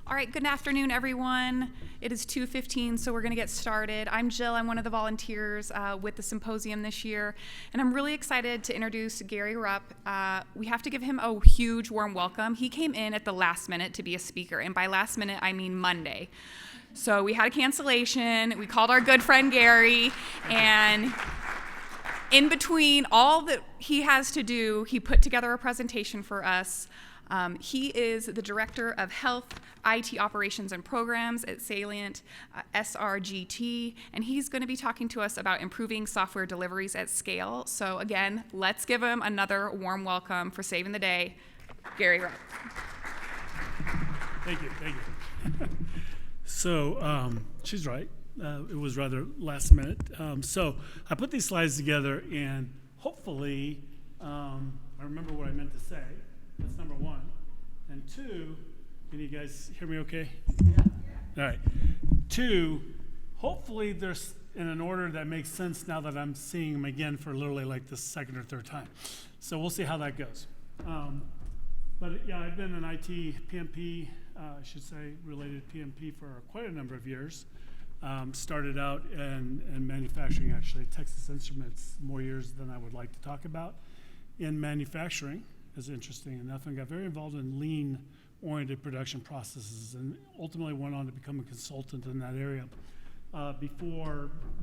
All right, good afternoon, everyone. It is 2:15, so we're going to get started. I'm Jill. I'm one of the volunteers with the symposium this year, and I'm really excited to introduce Gary Rupp. We have to give him a huge warm welcome. He came in at the last minute to be a speaker, and by last minute, I mean Monday. So we had a cancellation. We called our good friend Gary, and in between all that he has to do, he put together a presentation for us. He is the Director of Health, IT Operations and Programs at Salient, SRGT, and he's going to be talking to us about improving software deliveries at scale. So again, let's give him another warm welcome for saving the day, Gary Rupp. Thank you. So she's right. It was rather last minute. So I put these slides together, and hopefully I remember what I meant to say. That's number one. And two, can you guys hear me okay? Yeah. All right. Two, hopefully there's in an order that makes sense now that I'm seeing them again for literally like the second or third time. So we'll see how that goes. But yeah, I've been in IT, PMP, I should say, related PMP for quite a number of years. Started out in manufacturing, actually, Texas Instruments, more years than I would like to talk about. In manufacturing, is interesting enough, and got very involved in lean-oriented production processes, and ultimately went on to become a consultant in that area. While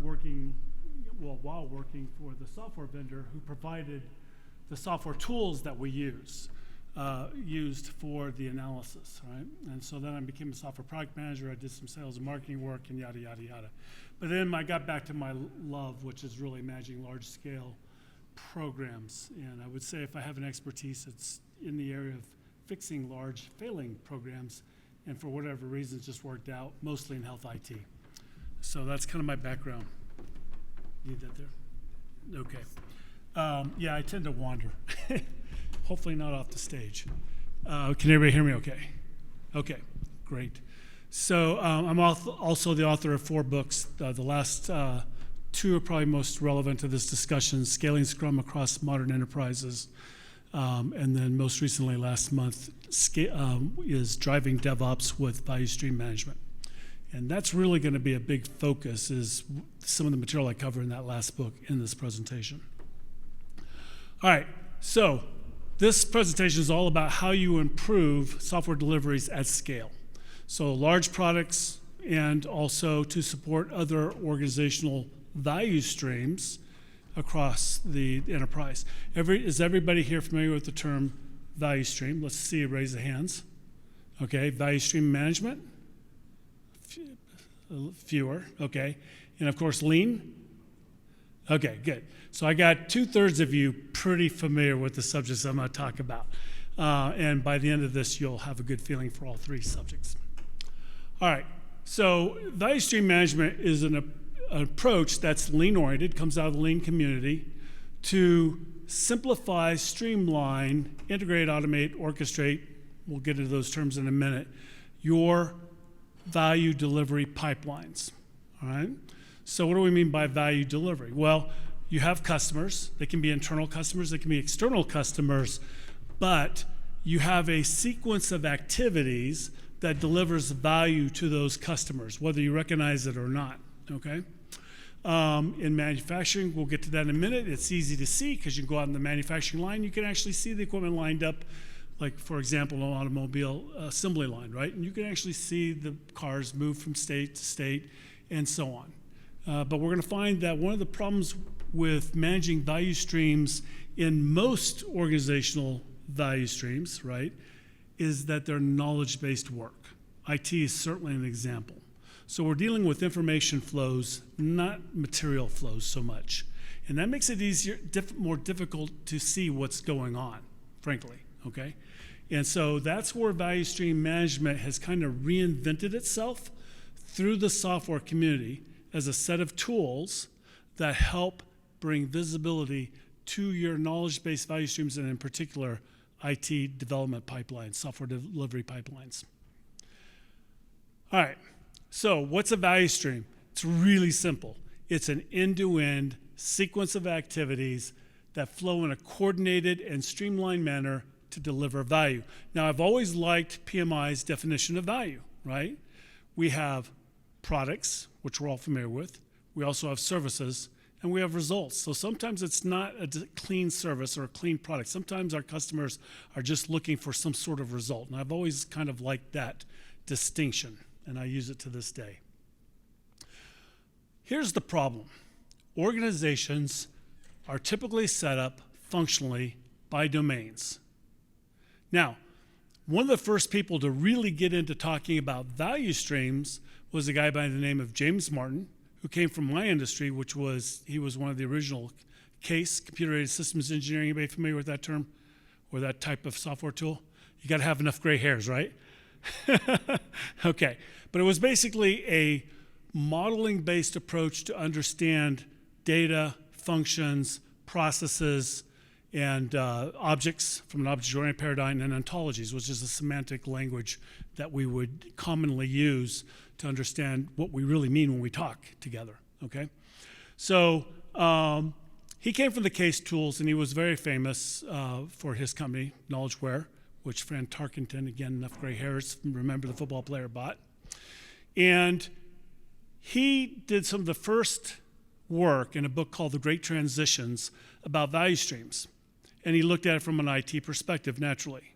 working for the software vendor who provided the software tools that we used for the analysis, right? And so then I became a software product manager. I did some sales and marketing work, and yada, yada, yada. But then I got back to my love, which is really managing large-scale programs. And I would say if I have an expertise, it's in the area of fixing large failing programs, and for whatever reasons just worked out, mostly in health IT. So that's kind of my background. Need that there? Okay. Yeah, I tend to wander. Hopefully not off the stage. Can everybody hear me okay? Okay, great. So I'm also the author of 4 books. The last 2 are probably most relevant to this discussion: Scaling Scrum Across Modern Enterprises, and then most recently last month is Driving DevOps with Value Stream Management. And that's really going to be a big focus, is some of the material I cover in that last book in this presentation. All right, so this presentation is all about how you improve software deliveries at scale. So large products, and also to support other organizational value streams across the enterprise. Is everybody here familiar with the term value stream? Let's see, raise the hands. Okay, value stream management? Fewer, okay. And of course, lean? Okay, good. So I got 2/3 of you pretty familiar with the subjects I'm going to talk about. And by the end of this, you'll have a good feeling for all 3 subjects. All right, so value stream management is an approach that's lean-oriented, comes out of the lean community, to simplify, streamline, integrate, automate, orchestrate, we'll get into those terms in a minute, your value delivery pipelines, all right? So what do we mean by value delivery? Well, you have customers. They can be internal customers, they can be external customers, but you have a sequence of activities that delivers value to those customers, whether you recognize it or not, okay? In manufacturing, we'll get to that in a minute. It's easy to see because you can go out on the manufacturing line. You can actually see the equipment lined up, like, for example, an automobile assembly line, right? And you can actually see the cars move from state to state and so on. But we're going to find that one of the problems with managing value streams in most organizational value streams, right, is that they're knowledge-based work. IT is certainly an example. So we're dealing with information flows, not material flows so much. And that makes it more difficult to see what's going on, frankly, okay? And so that's where value stream management has kind of reinvented itself through the software community as a set of tools that help bring visibility to your knowledge-based value streams, and in particular, IT development pipelines, software delivery pipelines. All right. So what's a value stream? It's really simple. It's an end-to-end sequence of activities that flow in a coordinated and streamlined manner to deliver value. Now, I've always liked PMI's definition of value, right? We have products, which we're all familiar with. We also have services, and we have results. So sometimes it's not a clean service or a clean product. Sometimes our customers are just looking for some sort of result. And I've always kind of liked that distinction, and I use it to this day. Here's the problem. Organizations are typically set up functionally by domains. Now, one of the first people to really get into talking about value streams was a guy by the name of James Martin, who came from my industry, he was one of the original CASE, computer-aided systems engineering. Anybody familiar with that term or that type of software tool? You got to have enough gray hairs, right? Okay, but it was basically a modeling-based approach to understand data, functions, processes, and objects from an object-oriented paradigm, and ontologies, which is a semantic language that we would commonly use to understand what we really mean when we talk together, okay? So he came from the CASE tools, and he was very famous for his company, KnowledgeWare, which Fran Tarkenton, again, enough gray hairs, remember the football player, bought. And he did some of the first work in a book called The Great Transitions about value streams. And he looked at it from an IT perspective, naturally.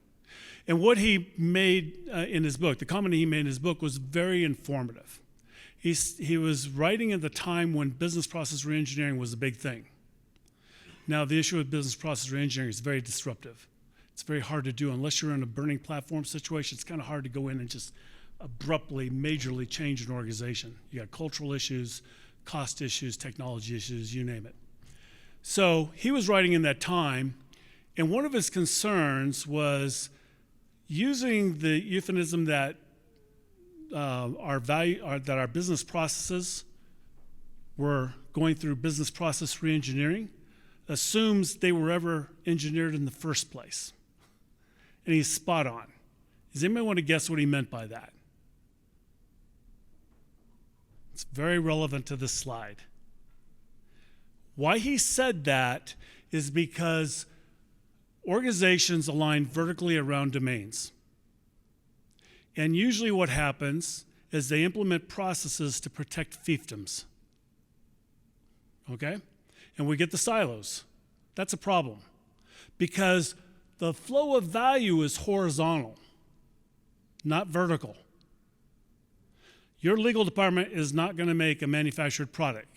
And what he made in his book, the comment he made in his book was very informative. He was writing at the time when business process reengineering was a big thing. Now, the issue with business process reengineering is very disruptive. It's very hard to do unless you're in a burning platform situation. It's kind of hard to go in and just abruptly, majorly change an organization. You got cultural issues, cost issues, technology issues, you name it. So he was writing in that time, and one of his concerns was using the euphemism that our business processes were going through business process reengineering assumes they were ever engineered in the first place. And he's spot on. Does anybody want to guess what he meant by that? It's very relevant to this slide. Why he said that is because organizations align vertically around domains. And usually what happens is they implement processes to protect fiefdoms. Okay? And we get the silos. That's a problem. Because the flow of value is horizontal, not vertical. Your legal department is not going to make a manufactured product.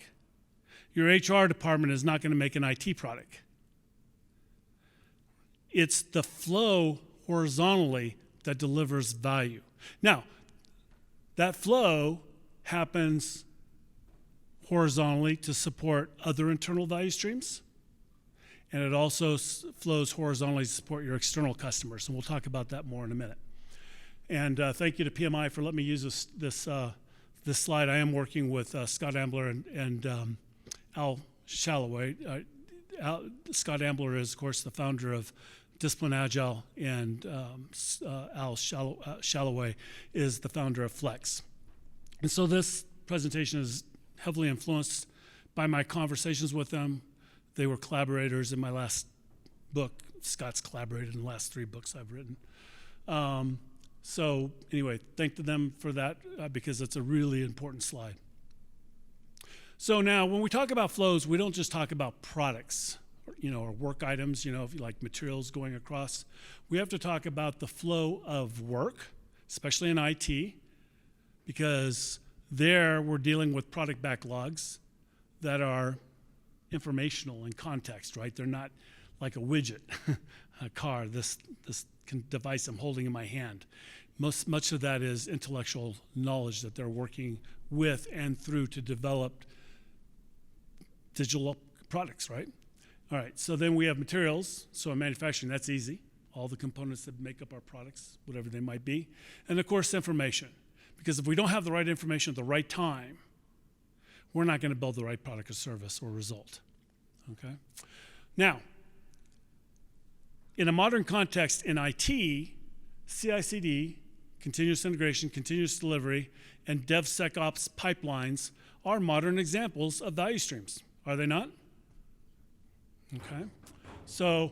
Your HR department is not going to make an IT product. It's the flow horizontally that delivers value. Now, that flow happens horizontally to support other internal value streams, and it also flows horizontally to support your external customers, and we'll talk about that more in a minute. And thank you to PMI for letting me use this slide. I am working with Scott Ambler and Al Shalloway. Scott Ambler is, of course, the founder of Discipline Agile, and Al Shalloway is the founder of Flex. And so this presentation is heavily influenced by my conversations with them. They were collaborators in my last book. Scott's collaborated in the last 3 books I've written. So anyway, thank them for that because it's a really important slide. So now when we talk about flows, we don't just talk about products, or work items, if you like materials going across. We have to talk about the flow of work, especially in IT, because there we're dealing with product backlogs that are informational in context, right? They're not like a widget, a car, this device I'm holding in my hand. Much of that is intellectual knowledge that they're working with and through to develop digital products, right? All right, so then we have materials. So in manufacturing, that's easy. All the components that make up our products, whatever they might be. And of course, information. Because if we don't have the right information at the right time, we're not going to build the right product or service or result. Okay? Now, in a modern context in IT, CI/CD, continuous integration, continuous delivery, and DevSecOps pipelines are modern examples of value streams. Are they not? Okay. So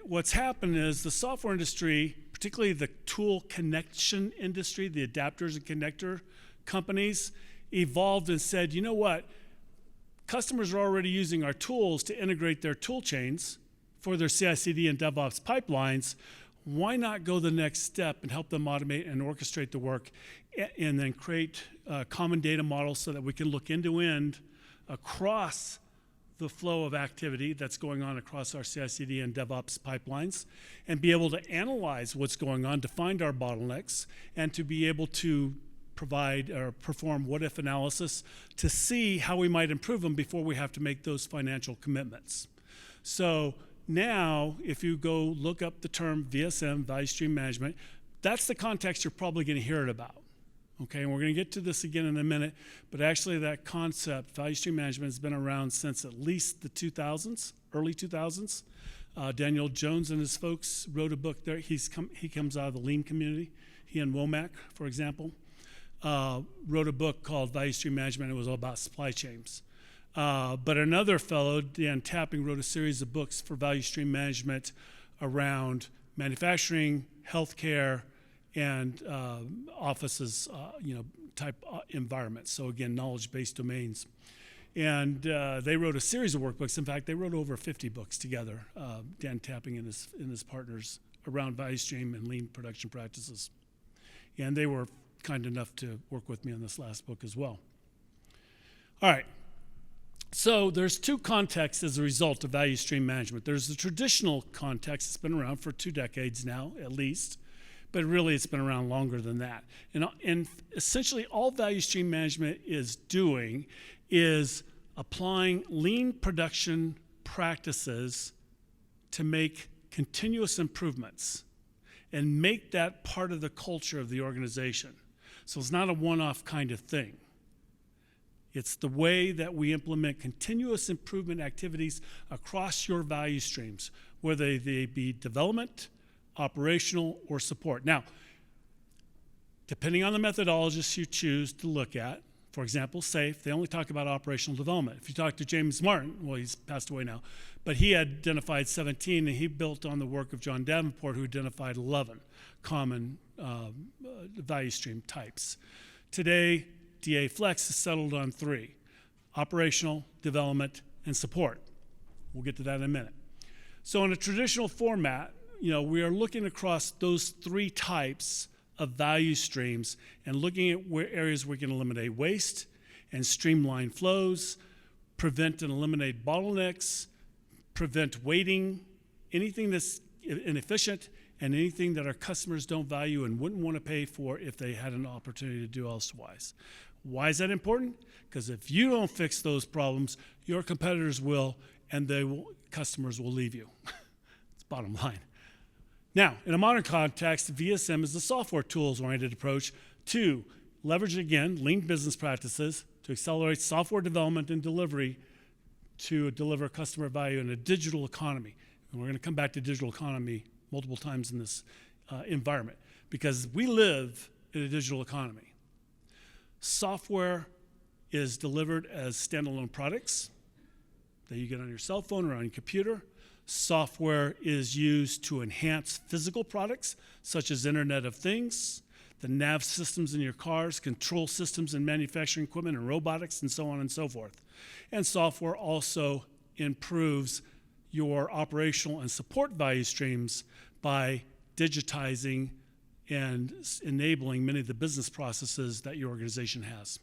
what's happened is the software industry, particularly the tool connection industry, the adapters and connector companies, evolved and said, you know what? Customers are already using our tools to integrate their tool chains for their CI/CD and DevOps pipelines. Why not go the next step and help them automate and orchestrate the work and then create common data models so that we can look end to end across the flow of activity that's going on across our CI/CD and DevOps pipelines and be able to analyze what's going on to find our bottlenecks and to be able to provide or perform what-if analysis to see how we might improve them before we have to make those financial commitments. So now, if you go look up the term VSM, Value Stream Management, that's the context you're probably going to hear it about. Okay, and we're going to get to this again in a minute, but actually that concept, Value Stream Management, has been around since at least the 2000s, early 2000s. Daniel Jones and his folks wrote a book there. He comes out of the Lean community. He and Womack, for example, wrote a book called Value Stream Management. It was all about supply chains. But another fellow, Dan Tapping, wrote a series of books for Value Stream Management around manufacturing, healthcare, and offices, type environments. So again, knowledge-based domains. And they wrote a series of workbooks. In fact, they wrote over 50 books together, Dan Tapping and his partners, around value stream and lean production practices. And they were kind enough to work with me on this last book as well. All right. So there's two contexts as a result of value stream management. There's the traditional context that's been around for 2 decades now, at least, but really it's been around longer than that. And essentially all value stream management is doing is applying lean production practices to make continuous improvements and make that part of the culture of the organization. So it's not a one-off kind of thing. It's the way that we implement continuous improvement activities across your value streams, whether they be development, operational, or support. Now, depending on the methodologists you choose to look at, for example, SAFe, they only talk about operational development. If you talk to James Martin, well, he's passed away now, but he had identified 17, and he built on the work of John Davenport, who identified 11 common value stream types. Today, DA Flex has settled on 3: operational, development, and support. We'll get to that in a minute. So in a traditional format, we are looking across those 3 types of value streams and looking at where areas we can eliminate waste and streamline flows, prevent and eliminate bottlenecks, prevent waiting, anything that's inefficient, and anything that our customers don't value and wouldn't want to pay for if they had an opportunity to do elsewise. Why is that important? Because if you don't fix those problems, your competitors will, and customers will leave you. It's bottom line. Now, in a modern context, VSM is the software tools-oriented approach to leverage, again, lean business practices to accelerate software development and delivery to deliver customer value in a digital economy. And we're going to come back to digital economy multiple times in this environment because we live in a digital economy. Software is delivered as standalone products that you get on your cell phone or on your computer. Software is used to enhance physical products, such as Internet of Things, the nav systems in your cars, control systems in manufacturing equipment and robotics, and so on and so forth. And software also improves your operational and support value streams by digitizing and enabling many of the business processes that your organization has.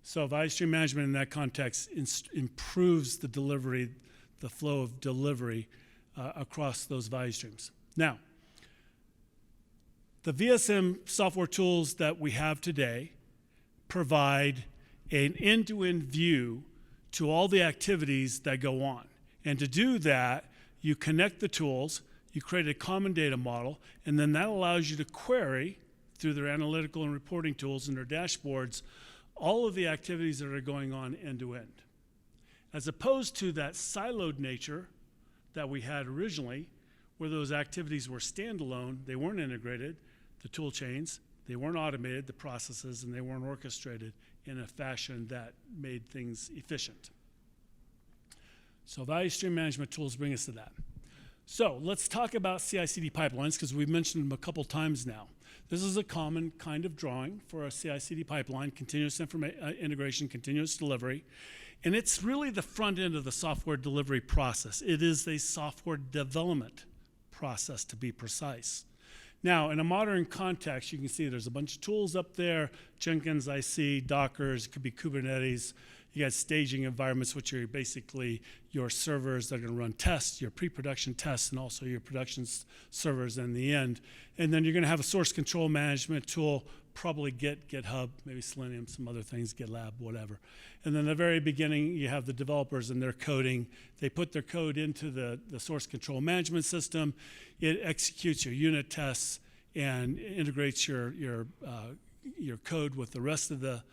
So value stream management in that context improves the delivery, the flow of delivery across those value streams. Now, the VSM software tools that we have today provide an end-to-end view to all the activities that go on. And to do that, you connect the tools, you create a common data model, and then that allows you to query through their analytical and reporting tools and their dashboards all of the activities that are going on end-to-end. As opposed to that siloed nature that we had originally, where those activities were standalone, they weren't integrated, the tool chains, they weren't automated, the processes, and they weren't orchestrated in a fashion that made things efficient. So value stream management tools bring us to that. So let's talk about CI/CD pipelines because we've mentioned them a couple times now. This is a common kind of drawing for a CI/CD pipeline, continuous integration, continuous delivery. And it's really the front end of the software delivery process. It is a software development process, to be precise. Now, in a modern context, you can see there's a bunch of tools up there. Jenkins, I see, Dockers, it could be Kubernetes. You got staging environments, which are basically your servers that are going to run tests, your pre-production tests, and also your production servers in the end. And then you're going to have a source control management tool, probably GitHub, maybe Selenium, some other things, GitLab, whatever. And then at the very beginning, you have the developers and their coding. They put their code into the source control management system. It executes your unit tests and integrates your code with the rest of the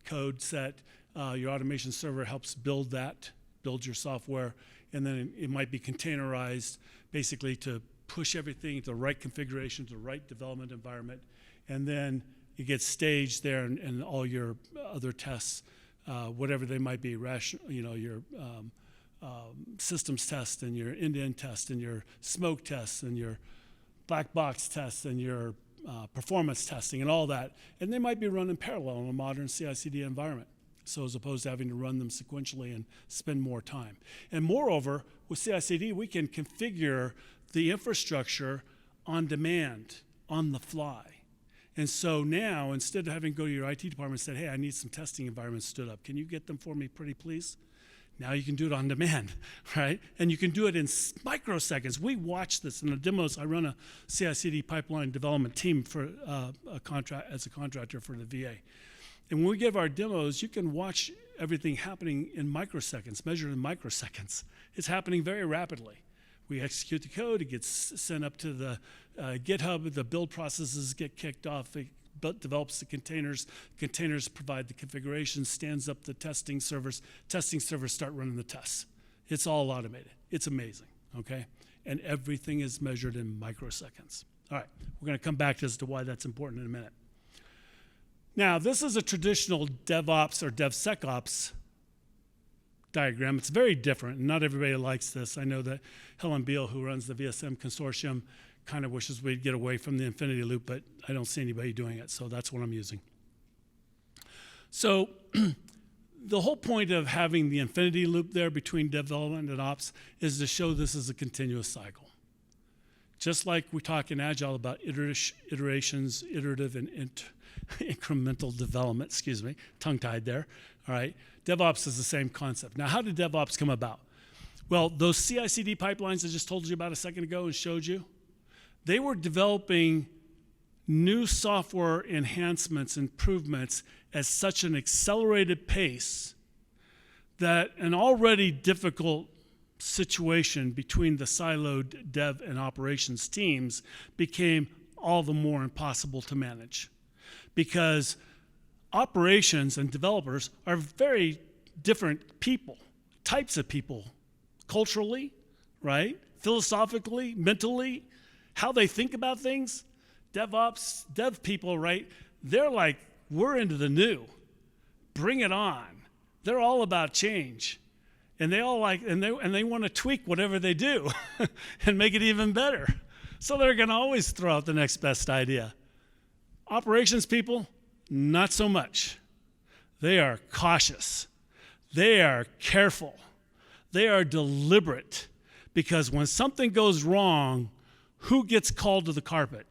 code set. Your automation server helps build your software, and then it might be containerized basically to push everything to the right configuration, to the right development environment, and then it gets staged there, and all your other tests, whatever they might be, your systems test and your end-to-end test and your smoke tests and your black box tests and your performance testing and all that, and they might be run in parallel in a modern CI/CD environment. So as opposed to having to run them sequentially and spend more time. And moreover, with CI/CD, we can configure the infrastructure on demand, on the fly. And so now, instead of having to go to your IT department and say, hey, I need some testing environments stood up. Can you get them for me pretty please? Now you can do it on demand, right? And you can do it in microseconds. We watch this in the demos. I run a CI/CD pipeline development team for as a contractor for the VA. And when we give our demos, you can watch everything happening in microseconds, measured in microseconds. It's happening very rapidly. We execute the code, it gets sent up to the GitHub, the build processes get kicked off, it develops the containers provide the configuration, stands up the testing servers start running the tests. It's all automated. It's amazing, okay? And everything is measured in microseconds. All right, we're gonna come back as to why that's important in a minute. Now, this is a traditional DevOps or DevSecOps diagram. It's very different. Not everybody likes this. I know that Helen Beal, who runs the VSM consortium, kind of wishes we'd get away from the infinity loop, but I don't see anybody doing it, so that's what I'm using. So the whole point of having the infinity loop there between development and ops is to show this as a continuous cycle. Just like we talk in Agile about iterations, iterative and incremental development, tongue-tied there, all right? DevOps is the same concept. Now, how did DevOps come about? Well, those CI/CD pipelines I just told you about a second ago and showed you, they were developing new software enhancements, improvements at such an accelerated pace that an already difficult situation between the siloed dev and operations teams became all the more impossible to manage. Because operations and developers are very different people, types of people, culturally, right? Philosophically, mentally, how they think about things. DevOps, dev people, right? They're like, we're into the new. Bring it on. They're all about change. And they all like, and they want to tweak whatever they do and make it even better. So they're going to always throw out the next best idea. Operations people, not so much. They are cautious. They are careful. They are deliberate. Because when something goes wrong, who gets called to the carpet?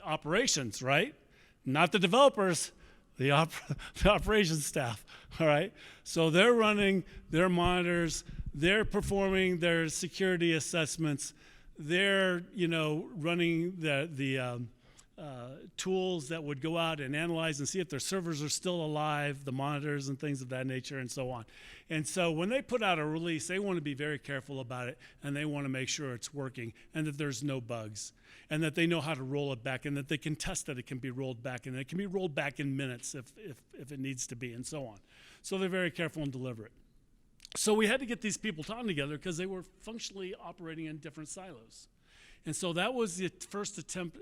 Operations, right? Not the developers, the operations staff, all right? So they're running their monitors, they're performing their security assessments, they're running the tools that would go out and analyze and see if their servers are still alive, the monitors and things of that nature and so on. And so when they put out a release, they want to be very careful about it, and they want to make sure it's working and that there's no bugs and that they know how to roll it back and that they can test that it can be rolled back and it can be rolled back in minutes if it needs to be and so on. So they're very careful and deliberate. So we had to get these people talking together because they were functionally operating in different silos. And so that was the first attempt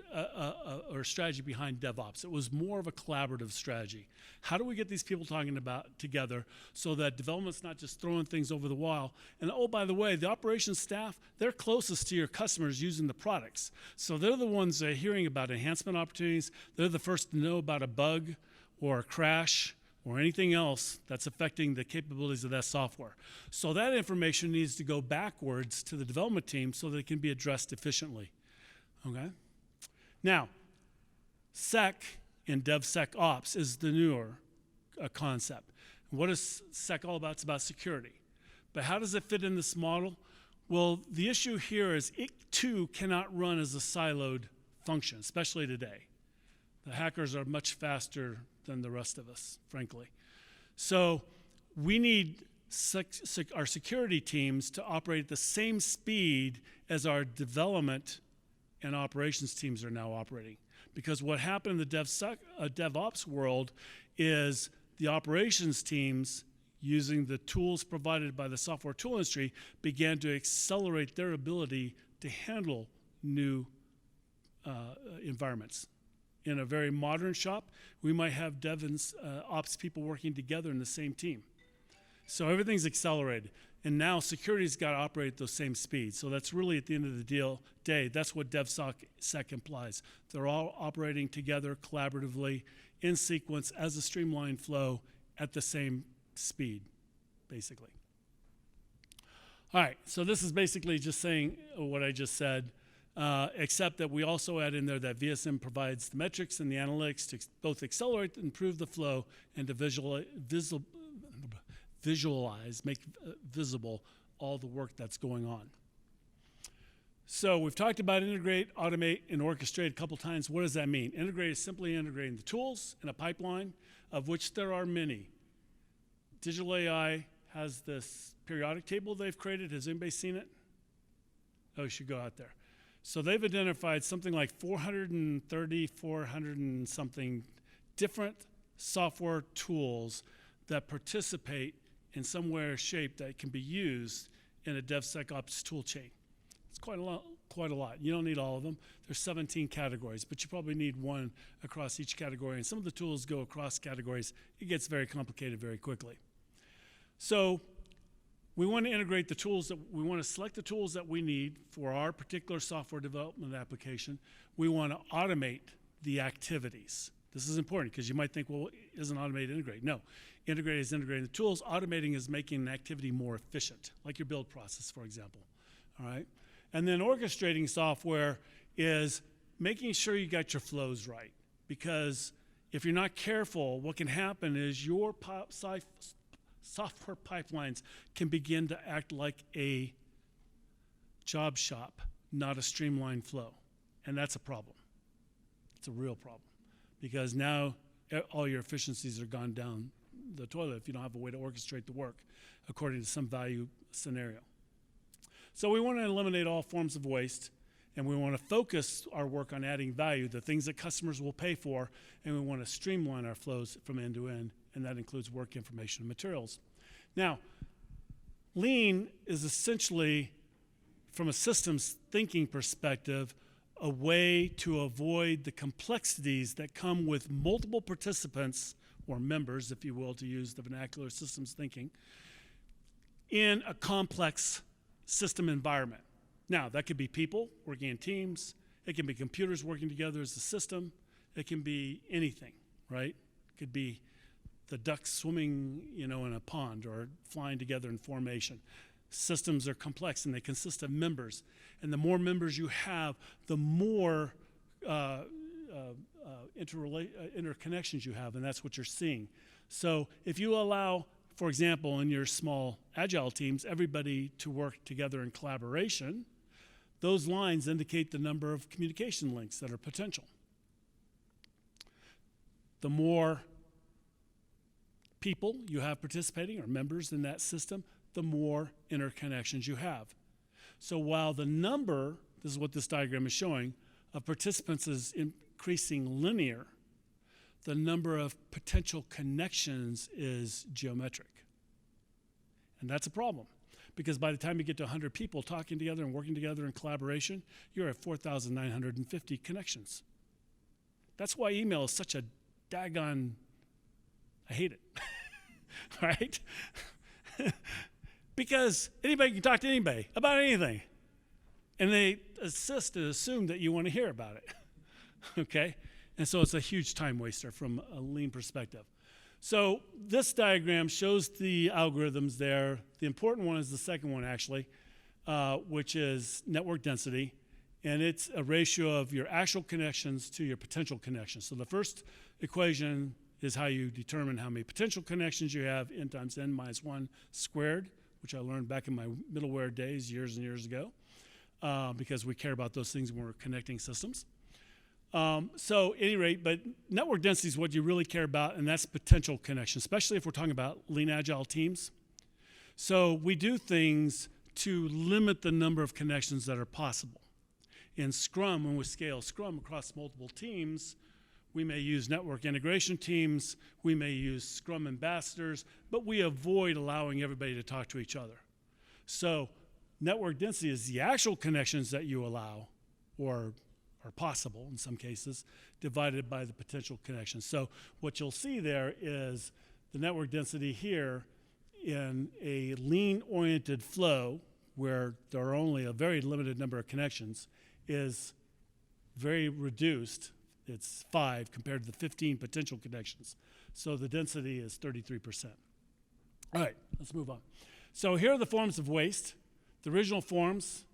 or strategy behind DevOps. It was more of a collaborative strategy. How do we get these people talking about together so that development's not just throwing things over the wall? And oh, by the way, the operations staff, they're closest to your customers using the products. So they're the ones that are hearing about enhancement opportunities. They're the first to know about a bug or a crash or anything else that's affecting the capabilities of that software. So that information needs to go backwards to the development team so that it can be addressed efficiently, okay? Now, Sec in DevSecOps is the newer concept. What is Sec all about? It's about security. But how does it fit in this model? Well, the issue here is it too cannot run as a siloed function, especially today. The hackers are much faster than the rest of us, frankly. So we need our security teams to operate at the same speed as our development and operations teams are now operating. Because what happened in the DevOps world is the operations teams, using the tools provided by the software tool industry, began to accelerate their ability to handle new environments. In a very modern shop, we might have dev and ops people working together in the same team. So everything's accelerated. And now security's got to operate at those same speeds. So that's really, at the end of the day, that's what DevSec implies. They're all operating together collaboratively in sequence as a streamlined flow at the same speed, basically. All right, so this is basically just saying what I just said. Except that we also add in there that VSM provides the metrics and the analytics to both accelerate and improve the flow and to visualize, make visible all the work that's going on. So we've talked about integrate, automate, and orchestrate a couple times. What does that mean? Integrate is simply integrating the tools in a pipeline, of which there are many. Digital AI has this periodic table they've created. Has anybody seen it? Oh, you should go out there. So they've identified something like 400 and something different software tools that participate in some way or shape that can be used in a DevSecOps tool chain. It's quite a lot. You don't need all of them. There's 17 categories, but you probably need one across each category. And some of the tools go across categories. It gets very complicated very quickly. So we want to integrate the tools we want to select the tools that we need for our particular software development application. We want to automate the activities. This is important because you might think, well, isn't automate integrate? No, integrate is integrating the tools. Automating is making an activity more efficient, like your build process, for example. All right, and then orchestrating software is making sure you got your flows right, because if you're not careful, what can happen is your software pipelines can begin to act like a job shop, not a streamlined flow. And that's a problem. It's a real problem. Because now all your efficiencies are gone down the toilet if you don't have a way to orchestrate the work according to some value scenario. So we want to eliminate all forms of waste, and we want to focus our work on adding value, the things that customers will pay for, and we want to streamline our flows from end to end, and that includes work, information, and materials. Now, Lean is essentially, from a systems thinking perspective, a way to avoid the complexities that come with multiple participants, or members, if you will, to use the vernacular systems thinking, in a complex system environment. Now, that could be people working in teams. It can be computers working together as a system. It can be anything, right? It could be the ducks swimming, in a pond or flying together in formation. Systems are complex, and they consist of members. And the more members you have, the more interconnections you have, and that's what you're seeing. So if you allow, for example, in your small agile teams, everybody to work together in collaboration, those lines indicate the number of communication links that are potential. The more people you have participating or members in that system, the more interconnections you have. So while the number, this is what this diagram is showing, of participants is increasing linear, the number of potential connections is geometric. And that's a problem, because by the time you get to 100 people talking together and working together in collaboration, you're at 4,950 connections. That's why email is such a daggone, I hate it, right? Because anybody can talk to anybody about anything, and they assist and assume that you want to hear about it, okay? And so it's a huge time waster from a lean perspective. So this diagram shows the algorithms there. The important one is the second one, actually, which is network density. And it's a ratio of your actual connections to your potential connections. So the first equation is how you determine how many potential connections you have, n times n minus 1 squared, which I learned back in my middleware days years and years ago, because we care about those things when we're connecting systems. So at any rate, but network density is what you really care about, and that's potential connection, especially if we're talking about lean agile teams. So we do things to limit the number of connections that are possible. In Scrum, when we scale Scrum across multiple teams, we may use network integration teams, we may use Scrum ambassadors, but we avoid allowing everybody to talk to each other. So network density is the actual connections that you allow, or are possible in some cases, divided by the potential connections. So what you'll see there is the network density here in a lean-oriented flow where there are only a very limited number of connections is very reduced. It's 5 compared to the 15 potential connections. So the density is 33%. All right, let's move on. So here are the forms of waste. The original forms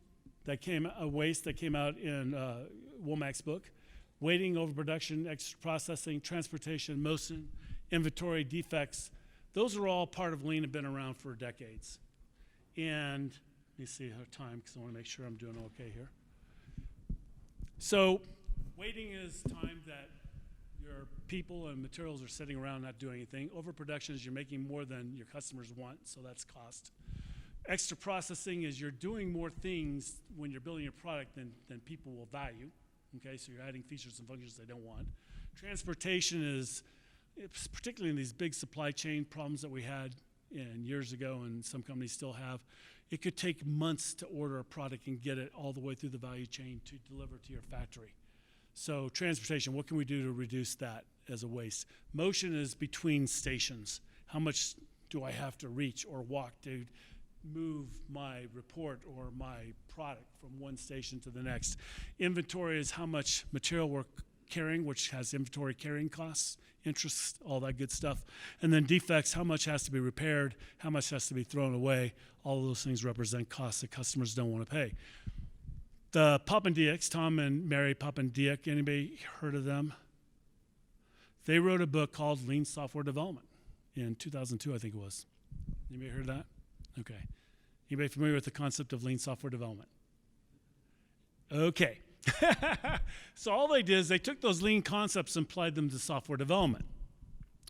that came out in Womack's book: waiting, overproduction, extra processing, transportation, motion, inventory, defects. Those are all part of lean and been around for decades. And let me see our time because I want to make sure I'm doing okay here. So waiting is time that your people and materials are sitting around not doing anything. Overproduction is you're making more than your customers want, so that's cost. Extra processing is you're doing more things when you're building your product than people will value. Okay, so you're adding features and functions they don't want. Transportation is, particularly in these big supply chain problems that we had years ago and some companies still have, it could take months to order a product and get it all the way through the value chain to deliver to your factory. So transportation, what can we do to reduce that as a waste? Motion is between stations. How much do I have to reach or walk to move my report or my product from one station to the next? Inventory is how much material we're carrying, which has inventory carrying costs, interest, all that good stuff. And then defects, how much has to be repaired, how much has to be thrown away. All of those things represent costs that customers don't want to pay. The Papandiaks, Tom and Mary Papandiak, anybody heard of them? They wrote a book called Lean Software Development in 2002, I think it was. Anybody heard of that? Okay. Anybody familiar with the concept of lean software development? Okay. So all they did is they took those lean concepts and applied them to software development.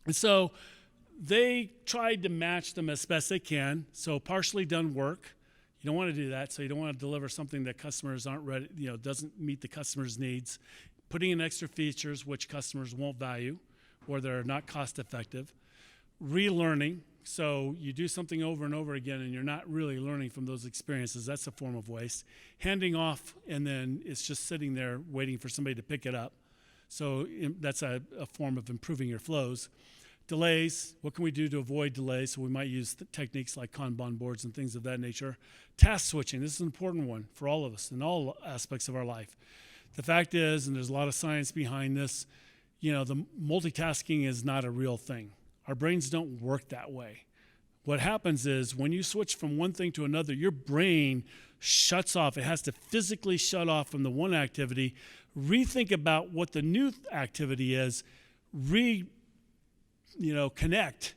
And so they tried to match them as best they can. So partially done work. You don't want to do that. So you don't want to deliver something that customers aren't ready, doesn't meet the customer's needs. Putting in extra features which customers won't value or they're not cost effective. Relearning. So you do something over and over again and you're not really learning from those experiences. That's a form of waste. Handing off and then it's just sitting there waiting for somebody to pick it up. So that's a form of improving your flows. Delays, what can we do to avoid delays? So we might use techniques like Kanban boards and things of that nature. Task switching, this is an important one for all of us in all aspects of our life. The fact is, and there's a lot of science behind this, the multitasking is not a real thing. Our brains don't work that way. What happens is when you switch from one thing to another, your brain shuts off. It has to physically shut off from the one activity, rethink about what the new activity is, connect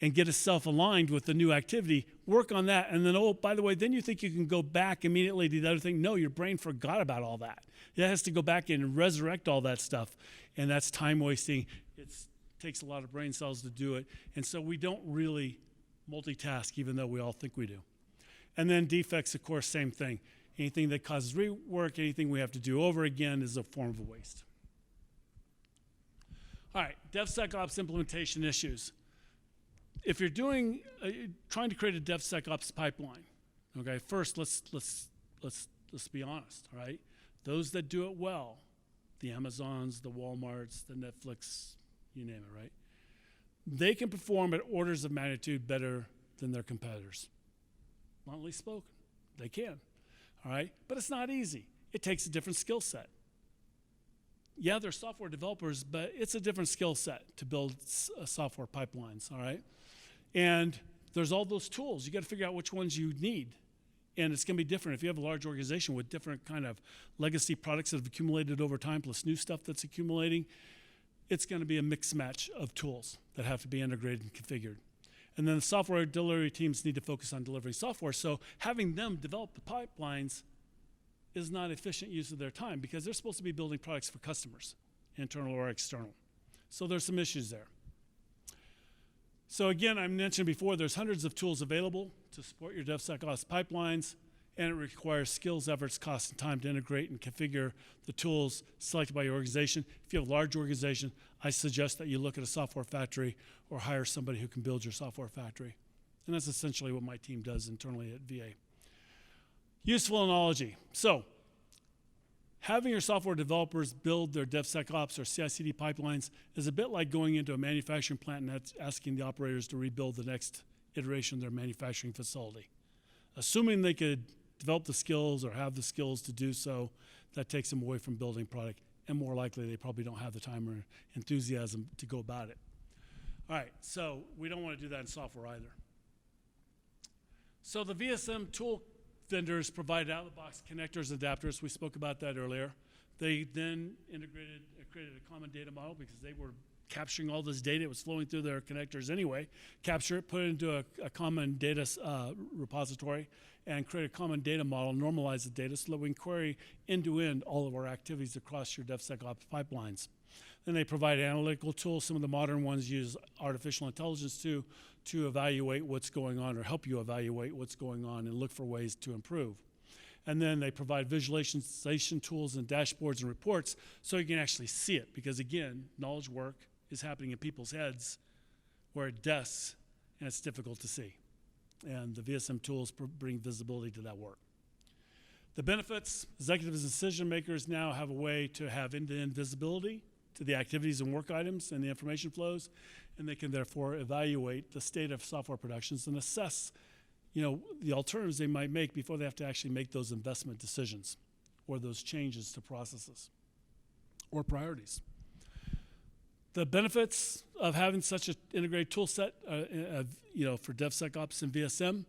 and get itself aligned with the new activity, work on that, and then, oh, by the way, then you think you can go back immediately to the other thing. No, your brain forgot about all that. It has to go back and resurrect all that stuff, and that's time wasting. It takes a lot of brain cells to do it, and so we don't really multitask, even though we all think we do. And then defects, of course, same thing. Anything that causes rework, anything we have to do over again is a form of waste. All right, DevSecOps implementation issues. If you're trying to create a DevSecOps pipeline, Okay, first let's be honest. All right, those that do it well, the Amazons, the Walmarts, the Netflix, you name it, right? They can perform at orders of magnitude better than their competitors. Bluntly spoken, they can. All right, but it's not easy. It takes a different skill set. Yeah, they're software developers, but it's a different skill set to build software pipelines. All right, and there's all those tools. You got to figure out which ones you need. And it's going to be different if you have a large organization with different kind of legacy products that have accumulated over time, plus new stuff that's accumulating. It's going to be a mixed match of tools that have to be integrated and configured. And then the software delivery teams need to focus on delivering software. So having them develop the pipelines is not efficient use of their time because they're supposed to be building products for customers, internal or external. So there's some issues there. So again, I mentioned before, there's hundreds of tools available to support your DevSecOps pipelines, and it requires skills, efforts, cost, and time to integrate and configure the tools selected by your organization. If you have a large organization, I suggest that you look at a software factory or hire somebody who can build your software factory. And that's essentially what my team does internally at VA. Useful analogy. So having your software developers build their DevSecOps or CI/CD pipelines is a bit like going into a manufacturing plant and asking the operators to rebuild the next iteration of their manufacturing facility. Assuming they could develop the skills or have the skills to do so, that takes them away from building product, and more likely they probably don't have the time or enthusiasm to go about it. All right, so we don't want to do that in software either. So the VSM tool vendors provide out-of-the-box connectors and adapters. We spoke about that earlier. They then created a common data model because they were capturing all this data. It was flowing through their connectors anyway. Capture it, put it into a common data repository, and create a common data model, normalize the data so that we can query end-to-end all of our activities across your DevSecOps pipelines. Then they provide analytical tools. Some of the modern ones use artificial intelligence to evaluate what's going on or help you evaluate what's going on and look for ways to improve. And then they provide visualization tools and dashboards and reports so you can actually see it. Because again, knowledge work is happening in people's heads or at desks, and it's difficult to see. And the VSM tools bring visibility to that work. The benefits, executives and decision makers now have a way to have end-to-end visibility to the activities and work items and the information flows, and they can therefore evaluate the state of software productions and assess, the alternatives they might make before they have to actually make those investment decisions or those changes to processes or priorities. The benefits of having such an integrated tool set, for DevSecOps and VSM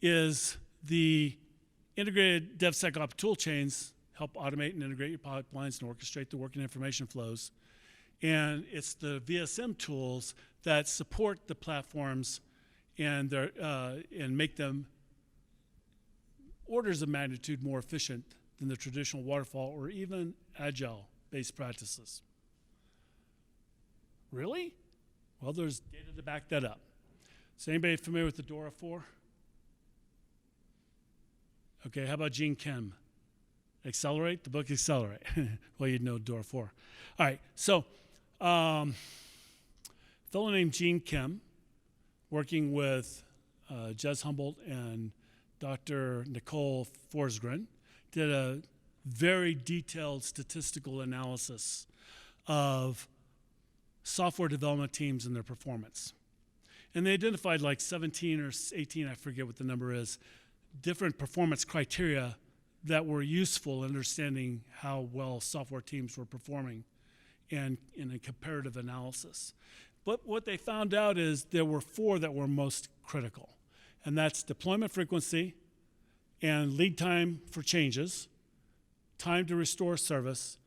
is the integrated DevSecOps tool chains help automate and integrate your pipelines and orchestrate the work and information flows. And it's the VSM tools that support the platforms and make them orders of magnitude more efficient than the traditional waterfall or even agile-based practices. Really? Well, there's data to back that up. Is anybody familiar with the DORA 4? Okay, how about Gene Kim? Accelerate, the book Accelerate. Well, you'd know DORA 4. All right, so a fellow named Gene Kim, working with Jez Humboldt and Dr. Nicole Forsgren, did a very detailed statistical analysis of software development teams and their performance. And they identified like 17 or 18, I forget what the number is, different performance criteria that were useful in understanding how well software teams were performing and in a comparative analysis. But what they found out is there were 4 that were most critical, and that's deployment frequency and lead time for changes, time to restore service,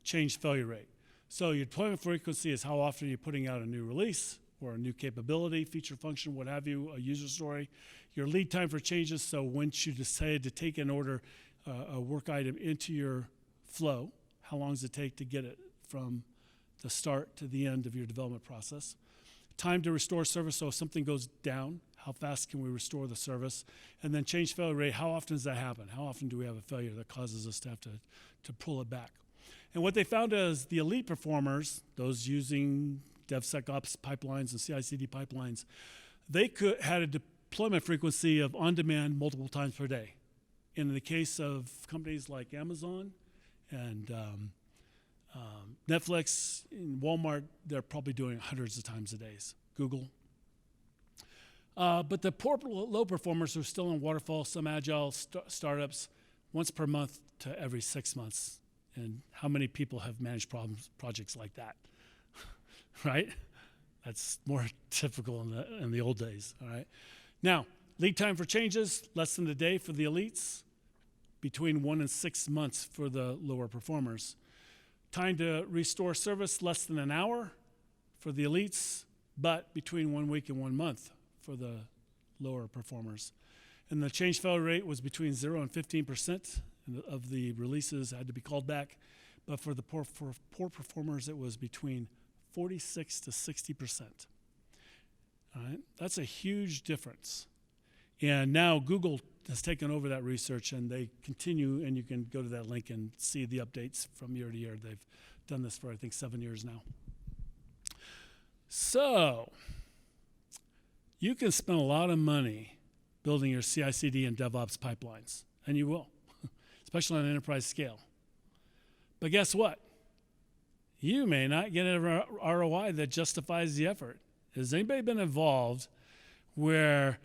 change failure rate. So your deployment frequency is how often you're putting out a new release or a new capability, feature, function, what have you, a user story. Your lead time for changes, so once you decide to take an order, a work item into your flow, how long does it take to get it from the start to the end of your development process? Time to restore service, so if something goes down, how fast can we restore the service? And then change failure rate, how often does that happen? How often do we have a failure that causes us to have to pull it back? And what they found is the elite performers, those using DevSecOps pipelines and CI/CD pipelines, they had a deployment frequency of on-demand multiple times per day. In the case of companies like Amazon and Netflix and Walmart, they're probably doing hundreds of times a day. Google. But the poor, low performers are still in waterfall, some agile startups, once per month to every 6 months. And how many people have managed projects like that, right? That's more typical in the old days, all right? Now, lead time for changes, less than a day for the elites, between 1 and 6 months for the lower performers. Time to restore service, less than an hour for the elites, but between 1 week and 1 month for the lower performers. And the change failure rate was between 0 and 15% of the releases had to be called back. But for the poor performers, it was between 46 to 60%. All right? That's a huge difference. And now Google has taken over that research, and they continue, and you can go to that link and see the updates from year to year. They've done this for, I think, 7 years now. So you can spend a lot of money building your CI/CD and DevOps pipelines, and you will, especially on an enterprise scale. But guess what? You may not get an ROI that justifies the effort. Has anybody been involved where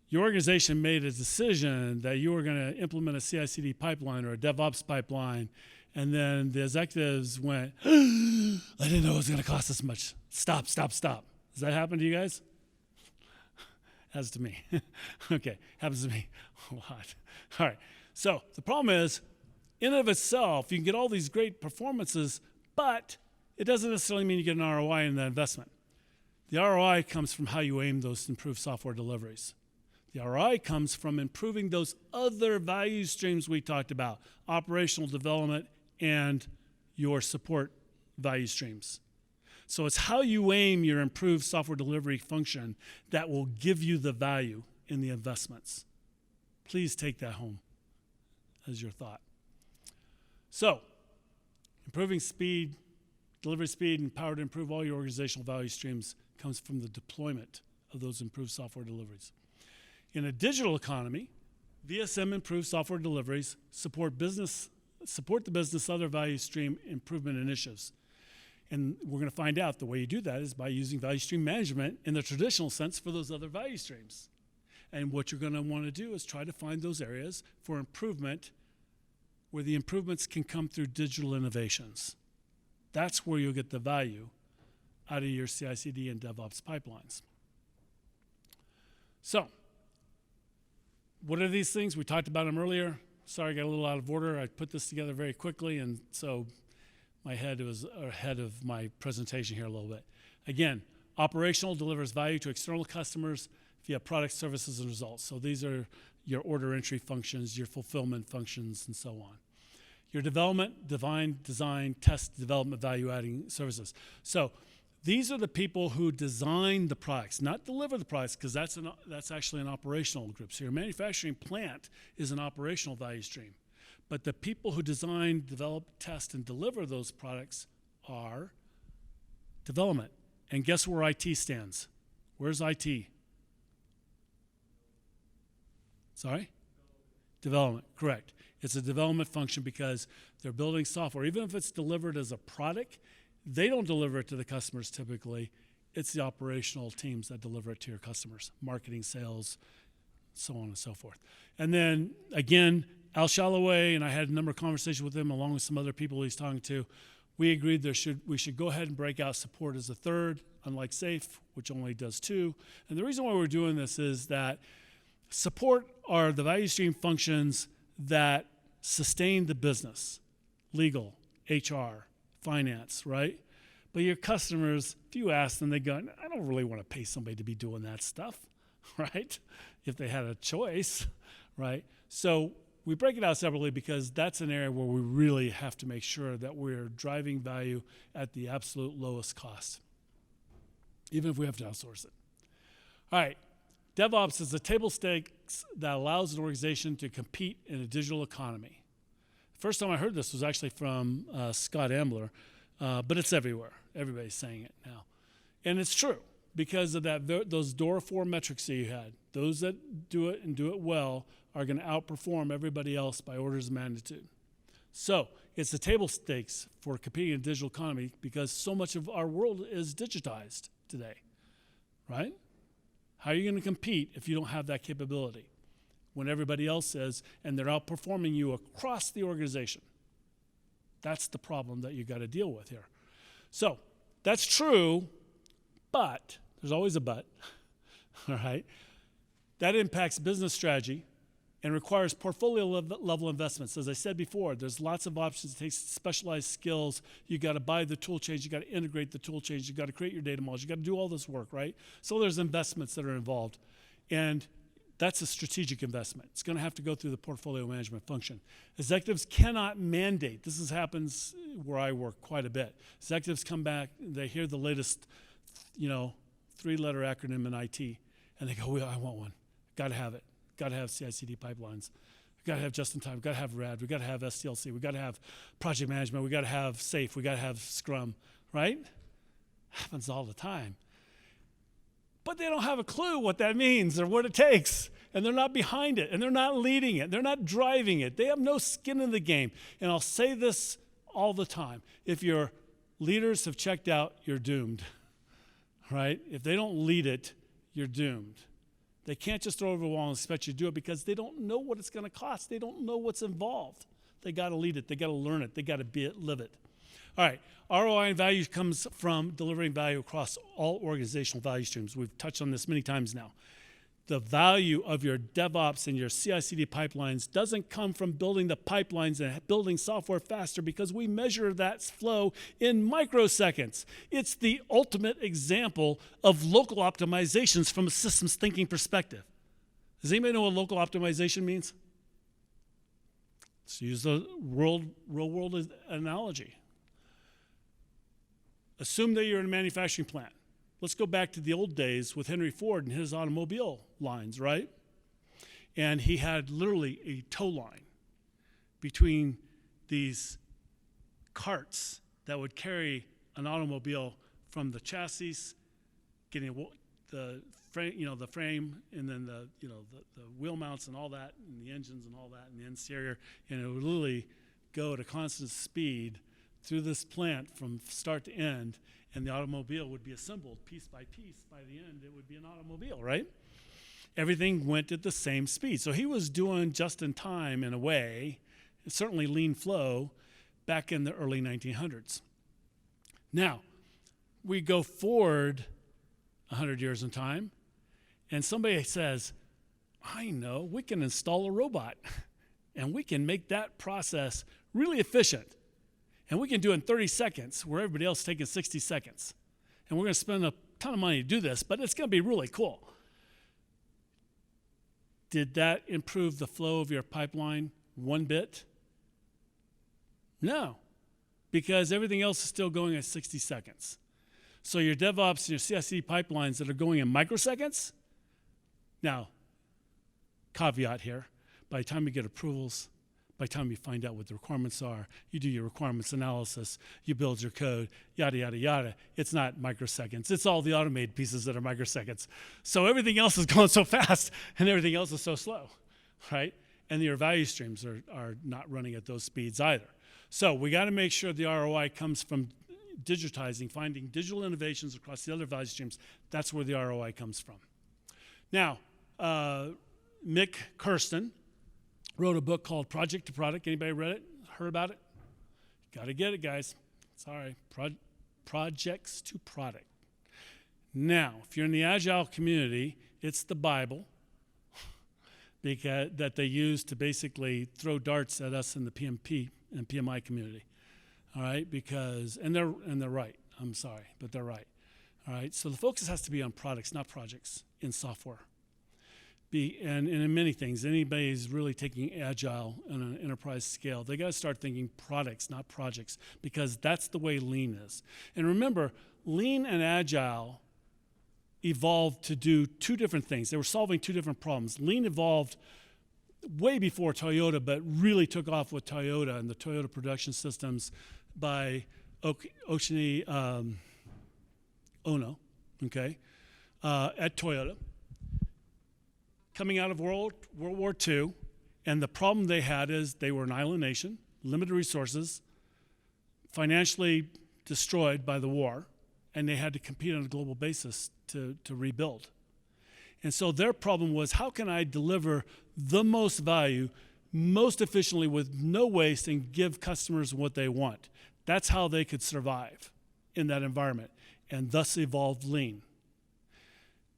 your organization made a decision that you were going to implement a CI/CD pipeline or a DevOps pipeline, and then the executives went, I didn't know it was going to cost us much. Stop. Does that happen to you guys? Has to me. Okay, happens to me a lot. All right, so the problem is, in and of itself, you can get all these great performances, but it doesn't necessarily mean you get an ROI in the investment. The ROI comes from how you aim those improved software deliveries. The ROI comes from improving those other value streams we talked about, operational development and your support value streams. So it's how you aim your improved software delivery function that will give you the value in the investments. Please take that home as your thought. So, improving speed, delivery speed, and power to improve all your organizational value streams comes from the deployment of those improved software deliveries. In a digital economy, VSM improved software deliveries support the business other value stream improvement initiatives. And we're going to find out the way you do that is by using value stream management in the traditional sense for those other value streams. And what you're going to want to do is try to find those areas for improvement where the improvements can come through digital innovations. That's where you'll get the value out of your CI/CD and DevOps pipelines. So, what are these things? We talked about them earlier. Sorry, I got a little out of order. I put this together very quickly, and so my head was ahead of my presentation here a little bit. Again, operational delivers value to external customers via products, services, and results. So these are your order entry functions, your fulfillment functions, and so on. Your development, design, test, development, value-adding services. So these are the people who design the products, not deliver the products, because that's actually an operational group. So your manufacturing plant is an operational value stream. But the people who design, develop, test, and deliver those products are development. And guess where IT stands? Where's IT? Sorry? Development, correct. It's a development function because they're building software. Even if it's delivered as a product, they don't deliver it to the customers typically. It's the operational teams that deliver it to your customers, marketing, sales, so on and so forth. And then, again, Al Shalloway, and I had a number of conversations with him along with some other people he's talking to. We agreed we should go ahead and break out support as a third, unlike SAFE, which only does 2. And the reason why we're doing this is that support are the value stream functions that sustain the business, legal, HR, finance, right? But your customers, if you ask them, they go, I don't really want to pay somebody to be doing that stuff, right? If they had a choice, right? So we break it out separately because that's an area where we really have to make sure that we're driving value at the absolute lowest cost, even if we have to outsource it. All right, DevOps is the table stakes that allows an organization to compete in a digital economy. First time I heard this was actually from Scott Ambler, but it's everywhere. Everybody's saying it now. And it's true. because of those DORA 4 metrics that you had. Those that do it and do it well are going to outperform everybody else by orders of magnitude. So it's the table stakes for competing in a digital economy because so much of our world is digitized today, right? How are you going to compete if you don't have that capability when everybody else is and they're outperforming you across the organization? That's the problem that you got to deal with here. So that's true, but there's always a but, all right? That impacts business strategy and requires portfolio level investments. As I said before, there's lots of options. It takes specialized skills. You got to buy the tool chains. You got to integrate the tool chains. You got to create your data models. You got to do all this work, right? So there's investments that are involved, and that's a strategic investment. It's going to have to go through the portfolio management function. Executives cannot mandate. This happens where I work quite a bit. Executives come back, they hear the latest, 3-letter acronym in IT, and they go, well, I want one. Got to have it. Got to have CI/CD pipelines. We got to have just-in-time. We got to have RAD. We got to have SDLC. We got to have project management. We got to have SAFe. We got to have Scrum. Right? Happens all the time. But they don't have a clue what that means or what it takes, and they're not behind it, and they're not leading it. They're not driving it. They have no skin in the game. And I'll say this all the time: if your leaders have checked out, you're doomed. Right? If they don't lead it, you're doomed. They can't just throw over the wall and expect you to do it because they don't know what it's going to cost. They don't know what's involved. They got to lead it. They got to learn it. They got to live it. All right. ROI and value comes from delivering value across all organizational value streams. We've touched on this many times now. The value of your DevOps and your CI/CD pipelines doesn't come from building the pipelines and building software faster because we measure that flow in microseconds. It's the ultimate example of local optimizations from a systems thinking perspective. Does anybody know what local optimization means? Let's use the real world analogy. Assume that you're in a manufacturing plant. Let's go back to the old days with Henry Ford and his automobile lines, right? And he had literally a tow line between these carts that would carry an automobile from the chassis, getting the frame, and then the wheel mounts and all that, and the engines and all that, and the exterior, and it would literally go at a constant speed through this plant from start to end, and the automobile would be assembled piece by piece. By the end, it would be an automobile, right? Everything went at the same speed. So he was doing just in time in a way, certainly lean flow, back in the early 1900s. Now, we go forward 100 years in time, and somebody says, I know, we can install a robot, and we can make that process really efficient. And we can do it in 30 seconds where everybody else is taking 60 seconds. And we're going to spend a ton of money to do this, but it's going to be really cool. Did that improve the flow of your pipeline one bit? No, because everything else is still going at 60 seconds. So your DevOps and your CI/CD pipelines that are going in microseconds, now, caveat here, by the time you get approvals, by the time you find out what the requirements are, you do your requirements analysis, you build your code, yada, yada, yada. It's not microseconds. It's all the automated pieces that are microseconds. So everything else is going so fast, and everything else is so slow, right? And your value streams are not running at those speeds either. So we got to make sure the ROI comes from digitizing, finding digital innovations across the other value streams. That's where the ROI comes from. Now, Mick Kirsten wrote a book called Project to Product. Anybody read it? Heard about it? Got to get it, guys. Sorry. Projects to Product. Now, if you're in the Agile community, it's the Bible that they use to basically throw darts at us in the PMP and PMI community. All right? And they're right. I'm sorry, but they're right. All right? So the focus has to be on products, not projects in software. And in many things, anybody who's really taking Agile on an enterprise scale, they got to start thinking products, not projects, because that's the way Lean is. And remember, Lean and Agile evolved to do two different things. They were solving two different problems. Lean evolved way before Toyota, but really took off with Toyota and the Toyota production systems by Ono, okay? at Toyota, coming out of World War II, and the problem they had is they were an island nation, limited resources, financially destroyed by the war, and they had to compete on a global basis to rebuild. And so their problem was, how can I deliver the most value, most efficiently with no waste and give customers what they want? That's how they could survive in that environment, and thus evolved Lean.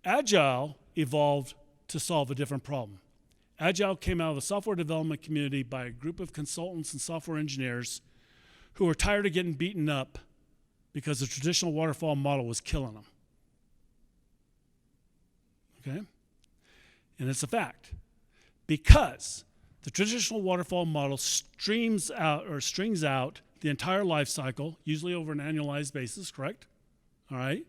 Agile evolved to solve a different problem. Agile came out of the software development community by a group of consultants and software engineers who were tired of getting beaten up because the traditional waterfall model was killing them. Okay? And it's a fact. Because the traditional waterfall model strings out the entire life cycle, usually over an annualized basis, correct? All right?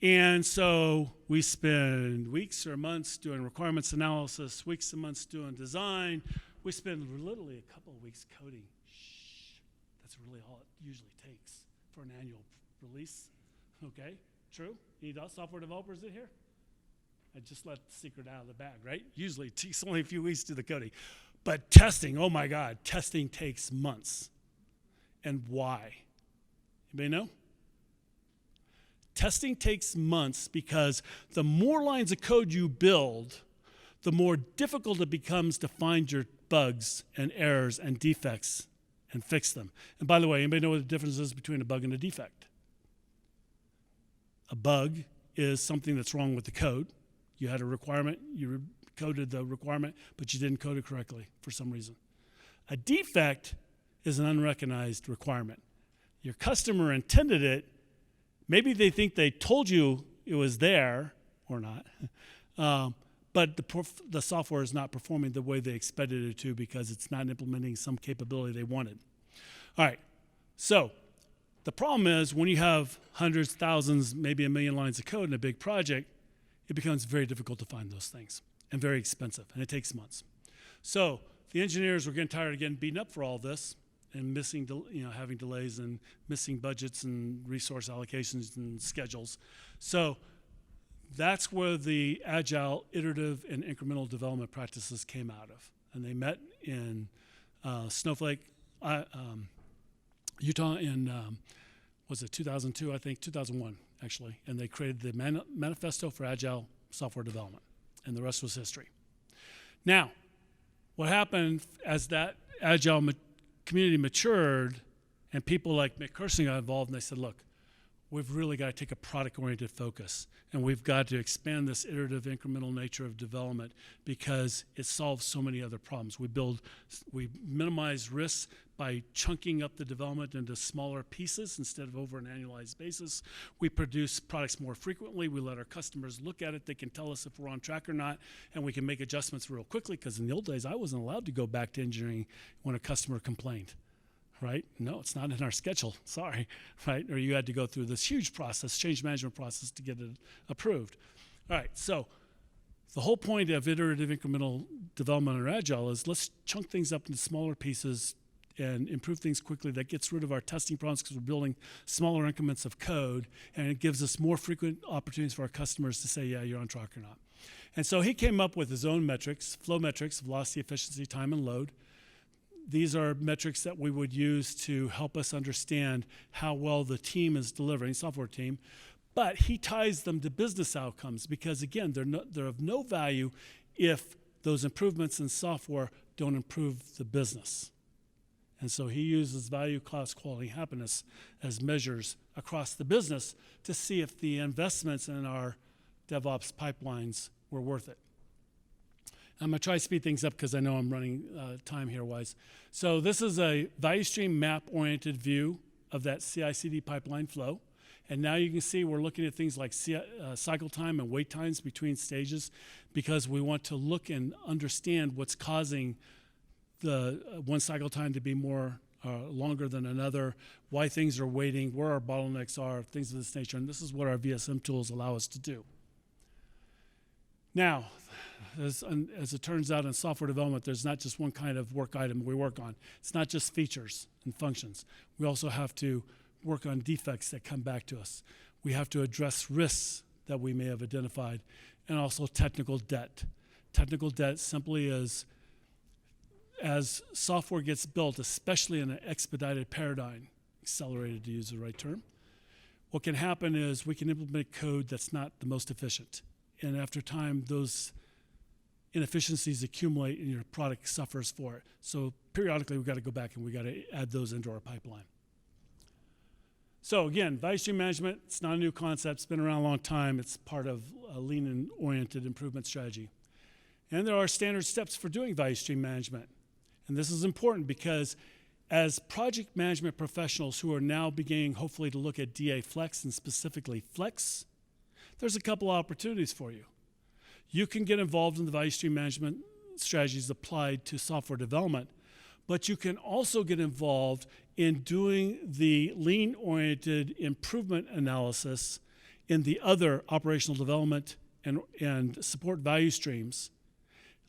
And so we spend weeks or months doing requirements analysis, weeks and months doing design. We spend literally a couple of weeks coding. That's really all it usually takes for an annual release. Okay, true? Need software developers in here? I just let the secret out of the bag, right? Usually it takes only a few weeks to do the coding. But testing, oh my God, testing takes months. And why? Anybody know? Testing takes months because the more lines of code you build, the more difficult it becomes to find your bugs and errors and defects and fix them. And by the way, anybody know what the difference is between a bug and a defect? A bug is something that's wrong with the code. You had a requirement, you coded the requirement, but you didn't code it correctly for some reason. A defect is an unrecognized requirement. Your customer intended it. Maybe they think they told you it was there or not, but the software is not performing the way they expected it to because it's not implementing some capability they wanted. All right, so the problem is when you have hundreds, thousands, maybe 1 million lines of code in a big project, it becomes very difficult to find those things and very expensive, and it takes months. So the engineers were getting tired of getting beaten up for all this and missing, having delays and missing budgets and resource allocations and schedules. So that's where the agile, iterative, and incremental development practices came out of. And they met in Snowflake, Utah in, was it 2002, I think, 2001, actually. And they created the Manifesto for Agile Software Development. And the rest was history. Now, what happened as that agile community matured and people like Mick Kirsten got involved, and they said, look, we've really got to take a product-oriented focus, and we've got to expand this iterative, incremental nature of development because it solves so many other problems. We minimize risks by chunking up the development into smaller pieces instead of over an annualized basis. We produce products more frequently. We let our customers look at it. They can tell us if we're on track or not, and we can make adjustments real quickly because in the old days, I wasn't allowed to go back to engineering when a customer complained. Right? No, it's not in our schedule. Sorry, right? Or you had to go through this huge process, change management process to get it approved. All right, so the whole point of iterative incremental development or agile is let's chunk things up into smaller pieces and improve things quickly. That gets rid of our testing problems because we're building smaller increments of code, and it gives us more frequent opportunities for our customers to say, yeah, you're on track or not. And so he came up with his own metrics, flow metrics, velocity, efficiency, time, and load. These are metrics that we would use to help us understand how well the team is delivering, software team, but he ties them to business outcomes because, again, they're of no value if those improvements in software don't improve the business. And so he uses value, cost, quality, happiness as measures across the business to see if the investments in our DevOps pipelines were worth it. I'm going to try to speed things up because I know I'm running time here wise. So this is a value stream map-oriented view of that CI/CD pipeline flow. And now you can see we're looking at things like cycle time and wait times between stages because we want to look and understand what's causing the one cycle time to be more longer than another, why things are waiting, where our bottlenecks are, things of this nature. And this is what our VSM tools allow us to do. Now, as it turns out in software development, there's not just one kind of work item we work on. It's not just features and functions. We also have to work on defects that come back to us. We have to address risks that we may have identified, and also technical debt. Technical debt simply is, as software gets built, especially in an expedited paradigm, accelerated to use the right term, what can happen is we can implement code that's not the most efficient. And after time, those inefficiencies accumulate and your product suffers for it. So periodically, we've got to go back and we've got to add those into our pipeline. So again, value stream management, it's not a new concept. It's been around a long time. It's part of a lean and oriented improvement strategy. And there are standard steps for doing value stream management. And this is important because as project management professionals who are now beginning, hopefully, to look at DA Flex and specifically Flex, there's a couple of opportunities for you. You can get involved in the value stream management strategies applied to software development, but you can also get involved in doing the lean-oriented improvement analysis in the other operational development and support value streams.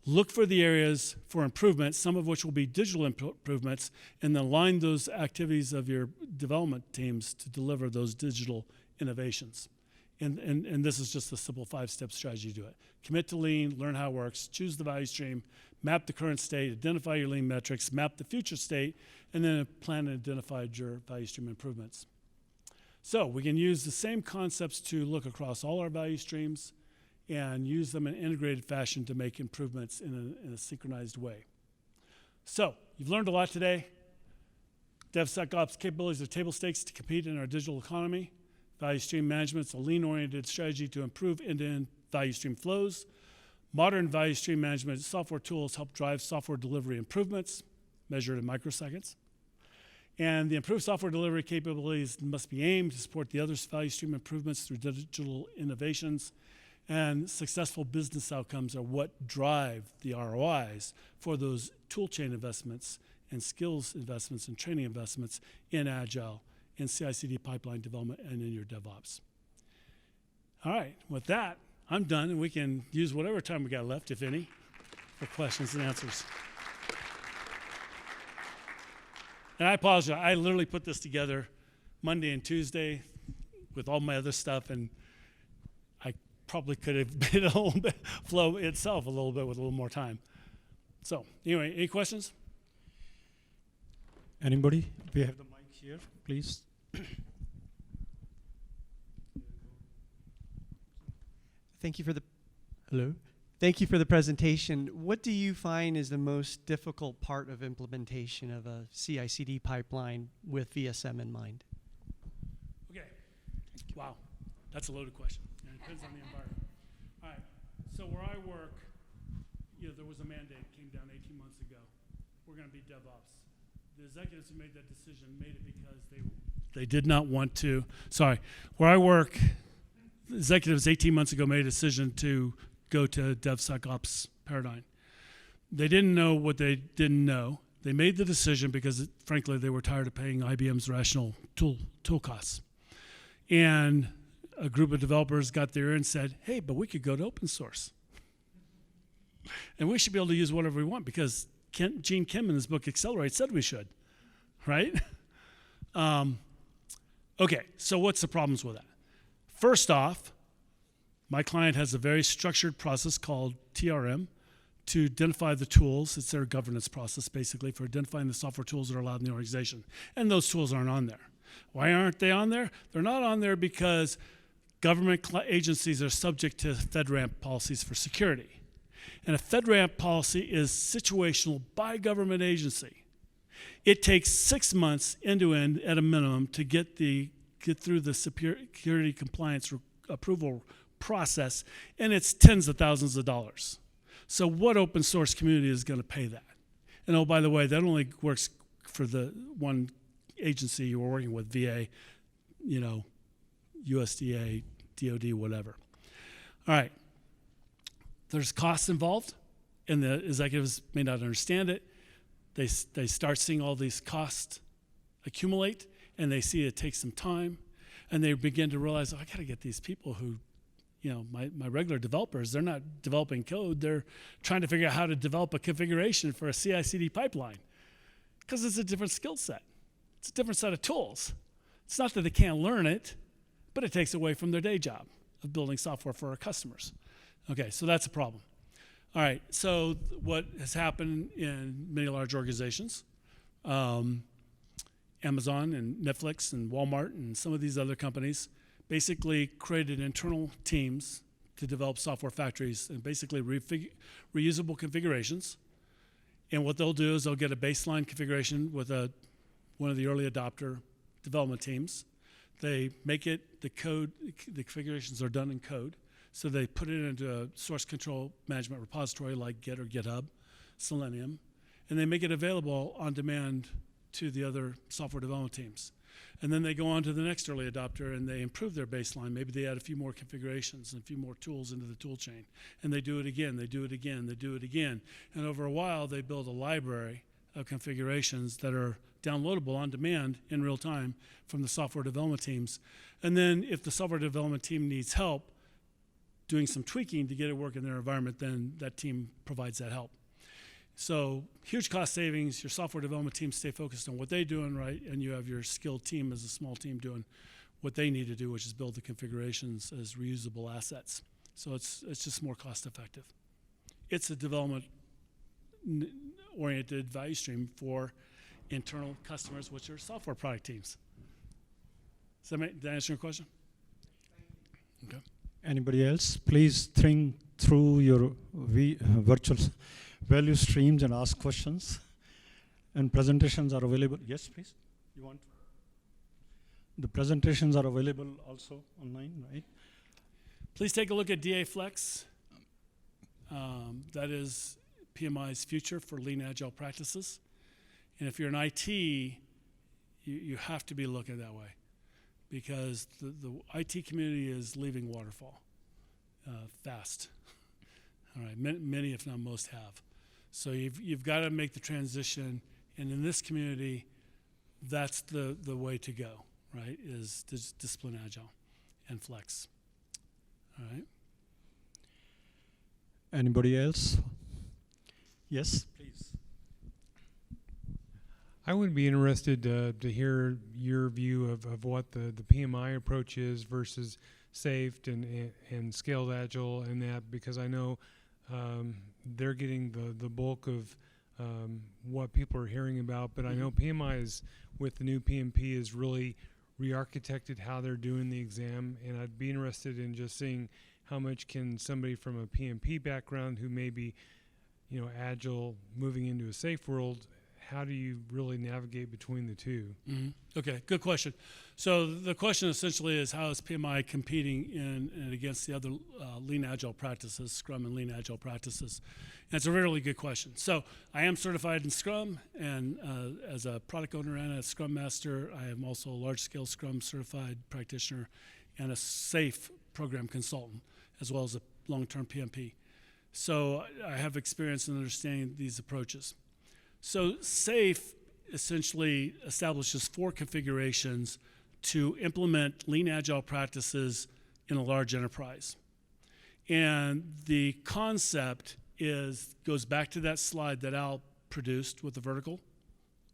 Look for the areas for improvement, some of which will be digital improvements, and then align those activities of your development teams to deliver those digital innovations. And this is just a simple 5-step strategy to do it. Commit to lean, learn how it works, choose the value stream, map the current state, identify your lean metrics, map the future state, and then plan and identify your value stream improvements. So we can use the same concepts to look across all our value streams and use them in an integrated fashion to make improvements in a synchronized way. So you've learned a lot today. DevSecOps capabilities are table stakes to compete in our digital economy. Value stream management is a lean-oriented strategy to improve end-to-end value stream flows. Modern value stream management software tools help drive software delivery improvements, measured in microseconds. And the improved software delivery capabilities must be aimed to support the other value stream improvements through digital innovations. And successful business outcomes are what drive the ROIs for those tool chain investments and skills investments and training investments in Agile, in CI/CD pipeline development, and in your DevOps. All right, with that, I'm done, and we can use whatever time we got left, if any, for questions and answers. And I apologize, I literally put this together Monday and Tuesday with all my other stuff, and I probably could have made it a little bit flow itself a little bit with a little more time. So anyway, any questions? Anybody? We have the mic here, please. Thank you for the hello. Thank you for the presentation. What do you find is the most difficult part of implementation of a CI/CD pipeline with VSM in mind? Okay. Wow, that's a loaded question. And it depends on the environment. All right. So where I work, there was a mandate came down 18 months ago. We're going to be DevOps. The executives who made that decision made it because they did not want to. Sorry, where I work, the executives 18 months ago made a decision to go to DevSecOps paradigm. They didn't know what they didn't know. They made the decision because, frankly, they were tired of paying IBM's rational tool costs. And a group of developers got there and said, hey, but we could go to open source. And we should be able to use whatever we want because Gene Kim in his book Accelerate said we should, right? Okay, so what's the problems with that? First off, my client has a very structured process called TRM to identify the tools. It's their governance process, basically, for identifying the software tools that are allowed in the organization. And those tools aren't on there. Why aren't they on there? They're not on there because government agencies are subject to FedRAMP policies for security. And a FedRAMP policy is situational by government agency. It takes 6 months end-to-end at a minimum to get through the security compliance approval process, and it's tens of thousands of dollars. So what open source community is going to pay that? And oh, by the way, that only works for the one agency you were working with, VA, USDA, DOD, whatever. All right. There's costs involved, and the executives may not understand it. They start seeing all these costs accumulate, and they see it takes some time, and they begin to realize, I got to get these people who, my regular developers, they're not developing code. They're trying to figure out how to develop a configuration for a CI/CD pipeline because it's a different skill set. It's a different set of tools. It's not that they can't learn it, but it takes away from their day job. of building software for our customers. Okay, so that's a problem. All right, so what has happened in many large organizations, Amazon and Netflix and Walmart and some of these other companies basically created internal teams to develop software factories and basically reusable configurations. And what they'll do is they'll get a baseline configuration with one of the early adopter development teams. They make it, the configurations are done in code. So they put it into a source control management repository like Git or GitHub, Selenium, and they make it available on demand to the other software development teams. And then they go on to the next early adopter and they improve their baseline. Maybe they add a few more configurations and a few more tools into the tool chain. And they do it again, they do it again, they do it again. And over a while, they build a library of configurations that are downloadable on demand in real time from the software development teams. And then if the software development team needs help doing some tweaking to get it work in their environment, then that team provides that help. So huge cost savings. Your software development teams stay focused on what they're doing right, and you have your skilled team as a small team doing what they need to do, which is build the configurations as reusable assets. So it's just more cost effective. It's a development-oriented value stream for internal customers, which are software product teams. Did that answer your question? Okay. Anybody else? Please think through your virtual value streams and ask questions. And presentations are available. Yes, please. You want? The presentations are available also online, right? Please take a look at DA Flex. That is PMI's future for lean agile practices. And if you're in IT, you have to be looking that way, because the IT community is leaving waterfall fast. All right, many, if not most, have. So you've got to make the transition, and in this community, that's the way to go, right, is discipline agile and flex. All right. Anybody else? Yes, please. I would be interested to hear your view of what the PMI approach is versus SAFE and Scaled Agile and that, because I know they're getting the bulk of what people are hearing about, but I know PMI is, with the new PMP, is really re-architected how they're doing the exam, and I'd be interested in just seeing how much can somebody from a PMP background who may be, agile, moving into a SAFE world, how do you really navigate between the two? Mm-hmm. Okay, good question. So the question essentially is, how is PMI competing in and against the other lean agile practices, Scrum and lean agile practices? And it's a really good question. So I am certified in Scrum, and as a product owner and a Scrum Master, I am also a large-scale Scrum certified practitioner and a SAFE program consultant, as well as a long-term PMP. So I have experience in understanding these approaches. So SAFE essentially establishes 4 configurations to implement lean agile practices in a large enterprise. And the concept goes back to that slide that Al produced with the vertical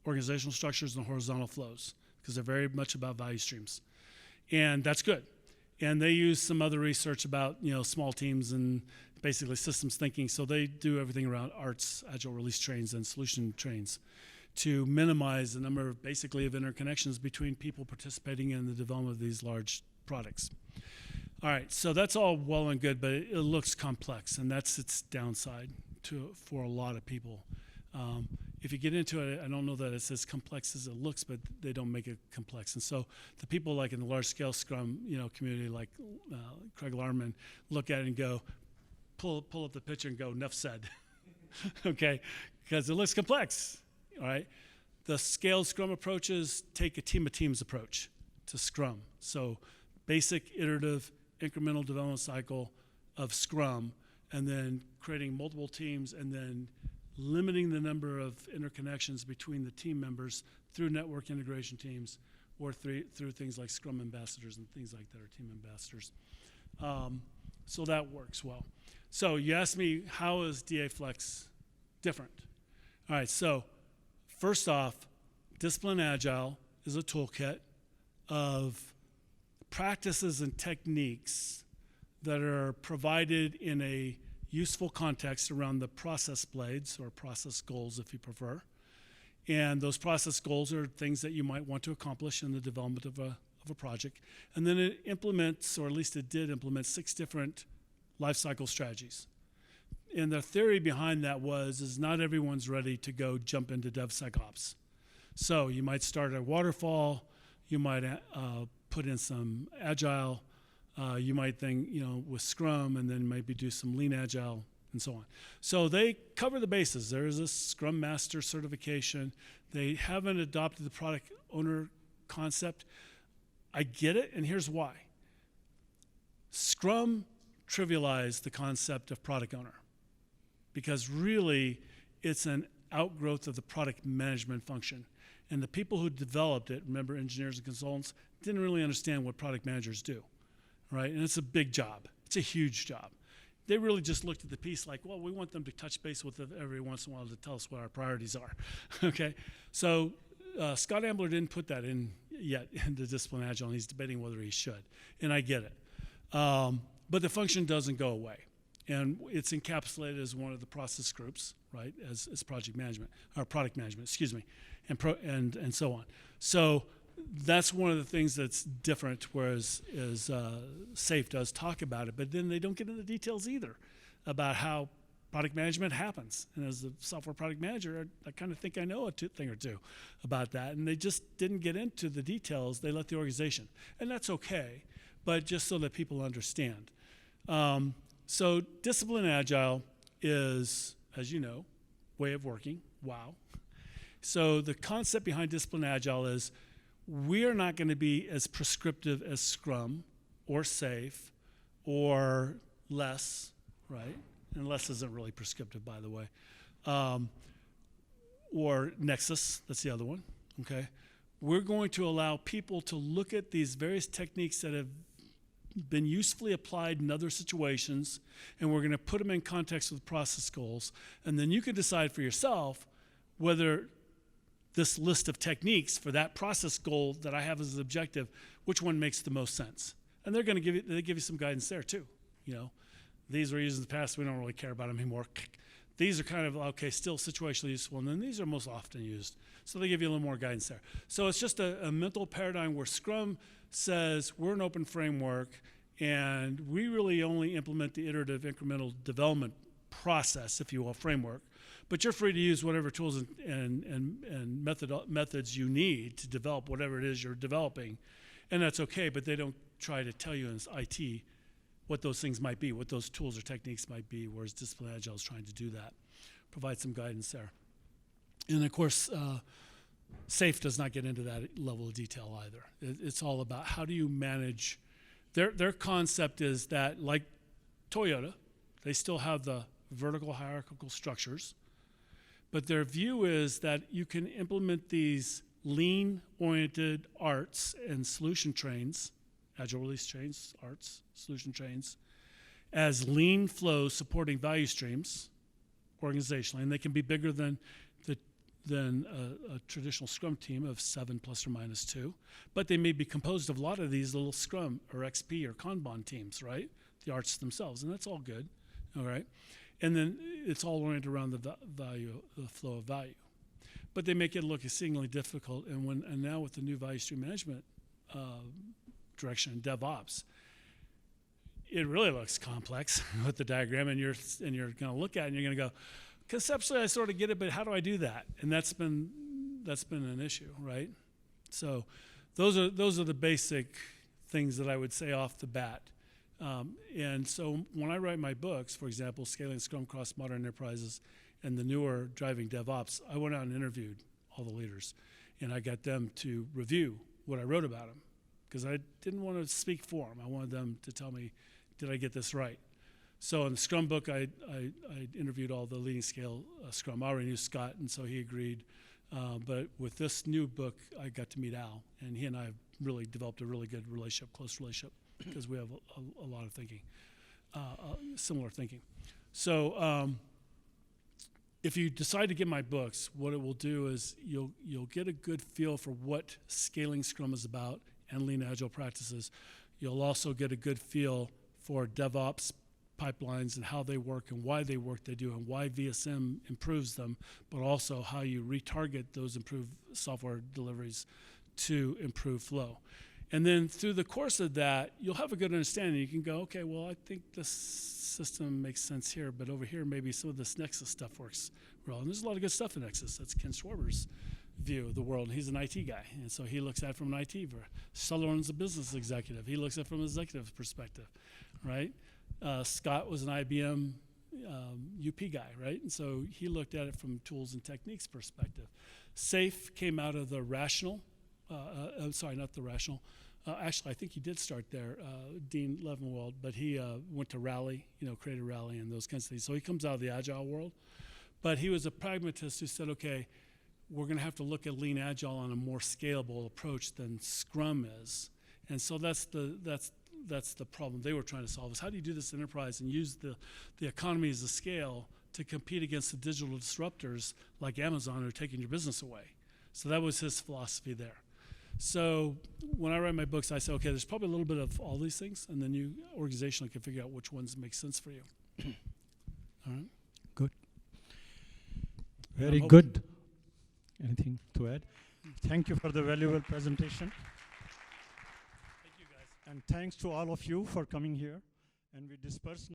organizational structures and horizontal flows, because they're very much about value streams. And that's good. And they use some other research about, small teams and basically systems thinking. So they do everything around ARTS, agile release trains, and solution trains to minimize the number of interconnections between people participating in the development of these large products. All right, so that's all well and good, but it looks complex, and that's its downside for a lot of people. If you get into it, I don't know that it's as complex as it looks, but they don't make it complex. And so the people like in the large-scale Scrum community, like Craig Larman, look at it and go, pull up the picture and go, enough said, okay? Because it looks complex, all right? The scaled Scrum approaches take a team of teams approach to Scrum. So basic iterative incremental development cycle of Scrum, and then creating multiple teams, and then limiting the number of interconnections between the team members through network integration teams, or through things like Scrum ambassadors and things like that, or team ambassadors. So that works well. So you asked me, how is DA Flex different? All right, so first off, Discipline Agile is a toolkit of practices and techniques that are provided in a useful context around the process blades or process goals, if you prefer. And those process goals are things that you might want to accomplish in the development of a project. And then it implements, or at least it did implement, 6 different life cycle strategies. And the theory behind that is not everyone's ready to go jump into DevSecOps. So you might start at waterfall, you might put in some agile, you might think, with Scrum, and then maybe do some lean agile and so on. So they cover the bases. There is a Scrum Master certification. They haven't adopted the product owner concept. I get it, and here's why. Scrum trivialized the concept of product owner because really it's an outgrowth of the product management function. And the people who developed it, remember engineers and consultants, didn't really understand what product managers do, right? And it's a big job. It's a huge job. They really just looked at the piece like, well, we want them to touch base with it every once in a while to tell us what our priorities are, okay? So Scott Ambler didn't put that in yet into Discipline Agile, and he's debating whether he should, and I get it. But the function doesn't go away, and it's encapsulated as one of the process groups, right, as project management, or product management, excuse me, and so on. So that's one of the things that's different, whereas SAFE does talk about it, but then they don't get into the details either about how product management happens. And as a software product manager, I kind of think I know a thing or two about that, and they just didn't get into the details. They let the organization, and that's okay, but just so that people understand. So Discipline Agile is, as you know, way of working. Wow. So the concept behind Discipline Agile is we are not going to be as prescriptive as Scrum or SAFE or less, right? And less isn't really prescriptive, by the way. Or Nexus, that's the other one, okay? We're going to allow people to look at these various techniques that have been usefully applied in other situations, and we're going to put them in context with process goals, and then you can decide for yourself whether this list of techniques for that process goal that I have as an objective, which one makes the most sense. And they're going to give you some guidance there too. These were used in the past, we don't really care about them anymore. These are kind of, okay, still situationally useful, and then these are most often used. So they give you a little more guidance there. So it's just a mental paradigm where Scrum says we're an open framework, and we really only implement the iterative incremental development process, if you will, framework. But you're free to use whatever tools and methods you need to develop whatever it is you're developing, and that's okay, but they don't try to tell you in IT what those things might be, what those tools or techniques might be, whereas Discipline Agile is trying to do that, provide some guidance there. And of course, SAFE does not get into that level of detail either. It's all about how do you manage. Their concept is that, like Toyota, they still have the vertical hierarchical structures, but their view is that you can implement these lean-oriented arts and solution trains, agile release trains, arts, solution trains, as lean flows supporting value streams organizationally, and they can be bigger than a traditional Scrum team of 7 plus or minus 2, but they may be composed of a lot of these little Scrum or XP or Kanban teams, right? The arts themselves, and that's all good, all right? And then it's all oriented around the flow of value. But they make it look exceedingly difficult, and now with the new value stream management direction in DevOps, it really looks complex with the diagram, and you're going to look at it and you're going to go, conceptually I sort of get it, but how do I do that? And that's been an issue, right? So those are the basic things that I would say off the bat. And so when I write my books, for example, Scaling Scrum Across Modern Enterprises and the newer Driving DevOps, I went out and interviewed all the leaders, and I got them to review what I wrote about them, because I didn't want to speak for them. I wanted them to tell me, did I get this right? So in the Scrum book, I interviewed all the leading scale Scrum. I already knew Scott, and so he agreed. But with this new book, I got to meet Al, and he and I have really developed a really good relationship, close relationship, because we have a lot of thinking, similar thinking. So if you decide to get my books, what it will do is you'll get a good feel for what scaling Scrum is about and lean agile practices. You'll also get a good feel for DevOps pipelines and how they work and why they work they do and why VSM improves them, but also how you retarget those improved software deliveries to improve flow. And then through the course of that, you'll have a good understanding. You can go, okay, well, I think this system makes sense here, but over here, maybe some of this Nexus stuff works well. And there's a lot of good stuff in Nexus. That's Ken Schwarber's view of the world. He's an IT guy, and so he looks at it from an IT view. Sutherland's a business executive. He looks at it from an executive perspective, right? Scott was an IBM UP guy, right? And so he looked at it from tools and techniques perspective. SAFE came out of the rational, sorry, not the rational. Actually, I think he did start there, Dean Levenwald, but he went to Rally, created Rally and those kinds of things. So he comes out of the agile world. But he was a pragmatist who said, okay, we're going to have to look at lean agile on a more scalable approach than Scrum is. And so that's the problem they were trying to solve, is how do you do this enterprise and use the economies of scale to compete against the digital disruptors like Amazon who are taking your business away. So that was his philosophy there. So when I write my books, I say, okay, there's probably a little bit of all these things, and then you organizationally can figure out which ones make sense for you. All right? Good. Very good. Anything to add? Thank you for the valuable presentation. Thank you, guys. And thanks to all of you for coming here. And we disperse